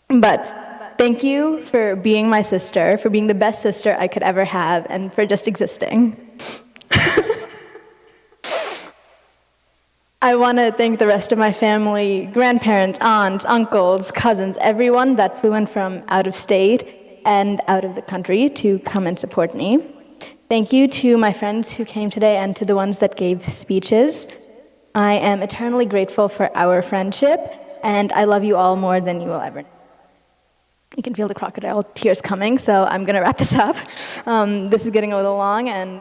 But thank you for being my sister, for being the best sister I could ever have, and for just existing. I want to thank the rest of my family, grandparents, aunts, uncles, cousins, everyone that flew in from out of state and out of the country to come and support me. Thank you to my friends who came today and to the ones that gave speeches. I am eternally grateful for our friendship. and I love you all more than you will ever know. You can feel the crocodile tears coming, so I'm going to wrap this up. This is getting a little long, and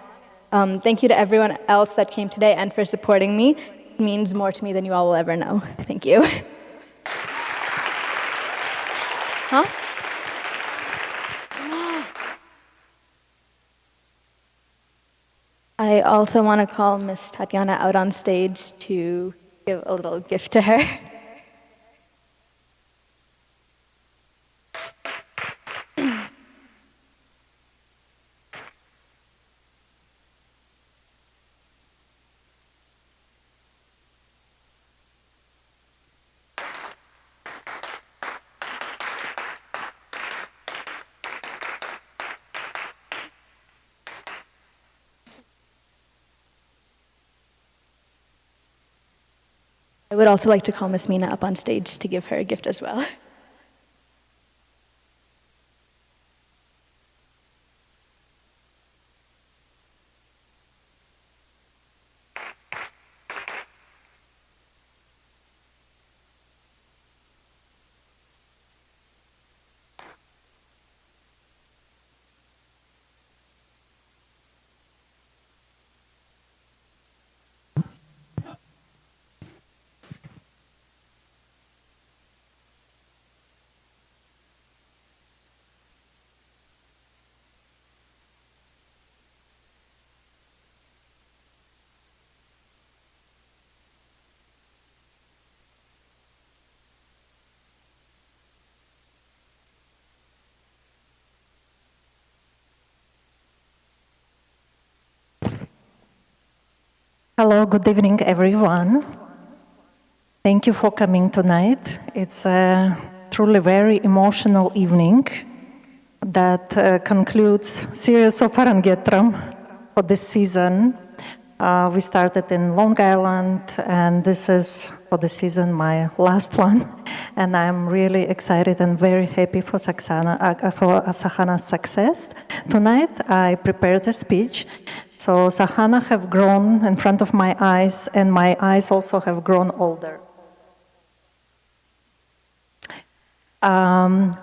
thank you to everyone else that came today and for supporting me. It means more to me than you all will ever know. Thank you. Huh? I also want to call Miss Tatiana out on stage to give a little gift to her. I would also like to call Miss Meena up on stage to give her a gift as well. Hello, good evening, everyone. Thank you for coming tonight. It's a truly very emotional evening that concludes series of Arangetram for this season. We started in Long Island, and this is for the season my last one. And I'm really excited and very happy for Sahana's success. Tonight I prepared a speech. So Sahana have grown in front of my eyes, and my eyes also have grown older.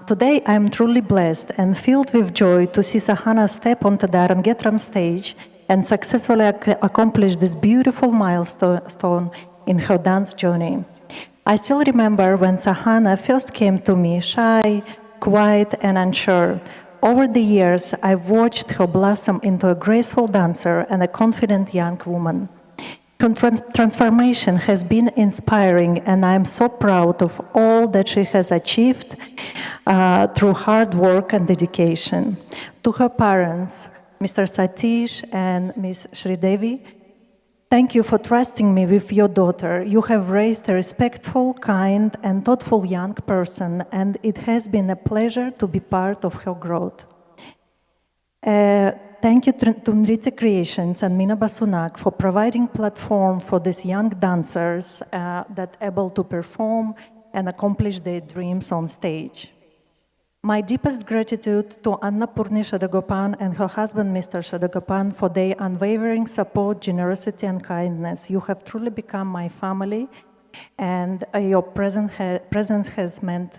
Today I'm truly blessed and filled with joy to see Sahana step onto the Arangetram stage and successfully accomplish this beautiful milestone in her dance journey. I still remember when Sahana first came to me, shy, quiet, and unsure. Over the years, I've watched her blossom into a graceful dancer and a confident young woman. Her transformation has been inspiring, and I'm so proud of all that she has achieved through hard work and dedication. To her parents, Mr. Satish and Ms. Sridevi, thank you for trusting me with your daughter. You have raised a respectful, kind, and thoughtful young person, and it has been a pleasure to be part of her growth. Thank you to Nritya Creations and Meena Basunak for providing platform for these young dancers that are able to perform and accomplish their dreams on stage. My deepest gratitude to Anna Purni Shadagopan and her husband, Mr. Shadagopan, for their unwavering support, generosity, and kindness. You have truly become my family, and your presence has meant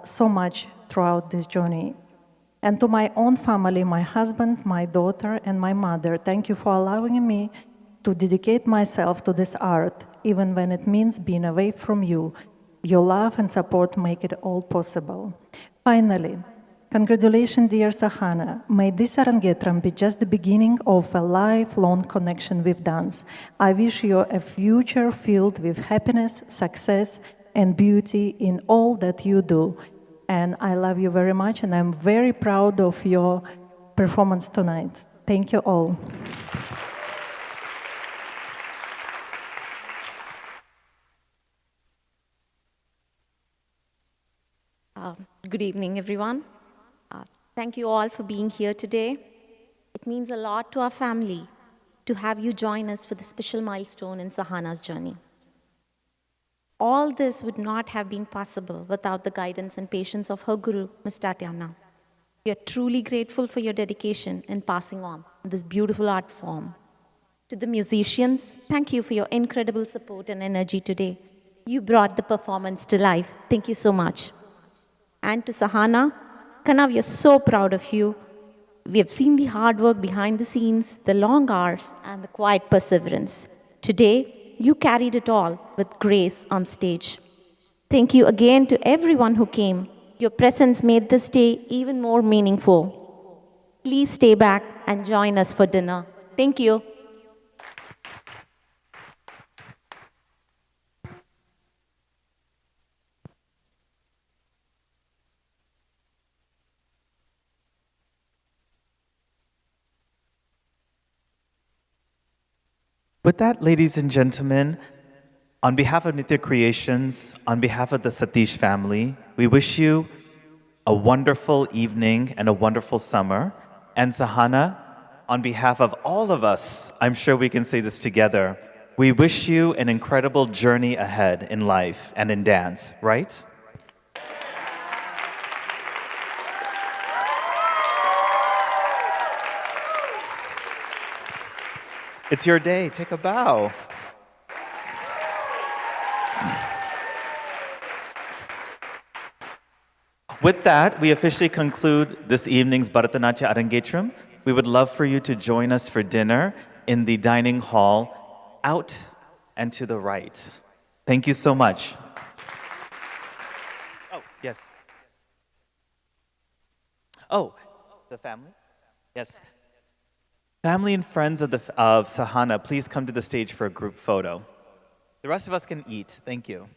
so much throughout this journey. And to my own family, my husband, my daughter, and my mother, thank you for allowing me to dedicate myself to this art, even when it means being away from you. Your love and support make it all possible. Finally, congratulations, dear Sahana. May this Arangetram be just the beginning of a lifelong connection with dance. I wish you a future filled with happiness, success, and beauty in all that you do. And I love you very much, and I'm very proud of your performance tonight. Thank you all. Good evening, everyone. Thank you all for being here today. It means a lot to our family to have you join us for this special milestone in Sahana's journey. All this would not have been possible without the guidance and patience of her guru, Ms. Tatiana. We are truly grateful for your dedication in passing on this beautiful art form. To the musicians, thank you for your incredible support and energy today. You brought the performance to life. Thank you so much. And to Sahana, Kanav, we are so proud of you. We have seen the hard work behind the scenes, the long hours, and the quiet perseverance. Today, you carried it all with grace on stage. Thank you again to everyone who came. Your presence made this day even more meaningful. Please stay back and join us for dinner. Thank you. With that, ladies and gentlemen, on behalf of Nitya Creations, on behalf of the Satish family, we wish you a wonderful evening and a wonderful summer. And Sahana, on behalf of all of us, I'm sure we can say this together, we wish you an incredible journey ahead in life and in dance, right? It's your day. Take a bow. With that, we officially conclude this evening's Bharatnatyam Arangetram. We would love for you to join us for dinner in the dining hall out and to the right. Thank you so much. Oh, yes. Oh, the family? Yes. Family and friends of Sahana, please come to the stage for a group photo. The rest of us can eat. Thank you.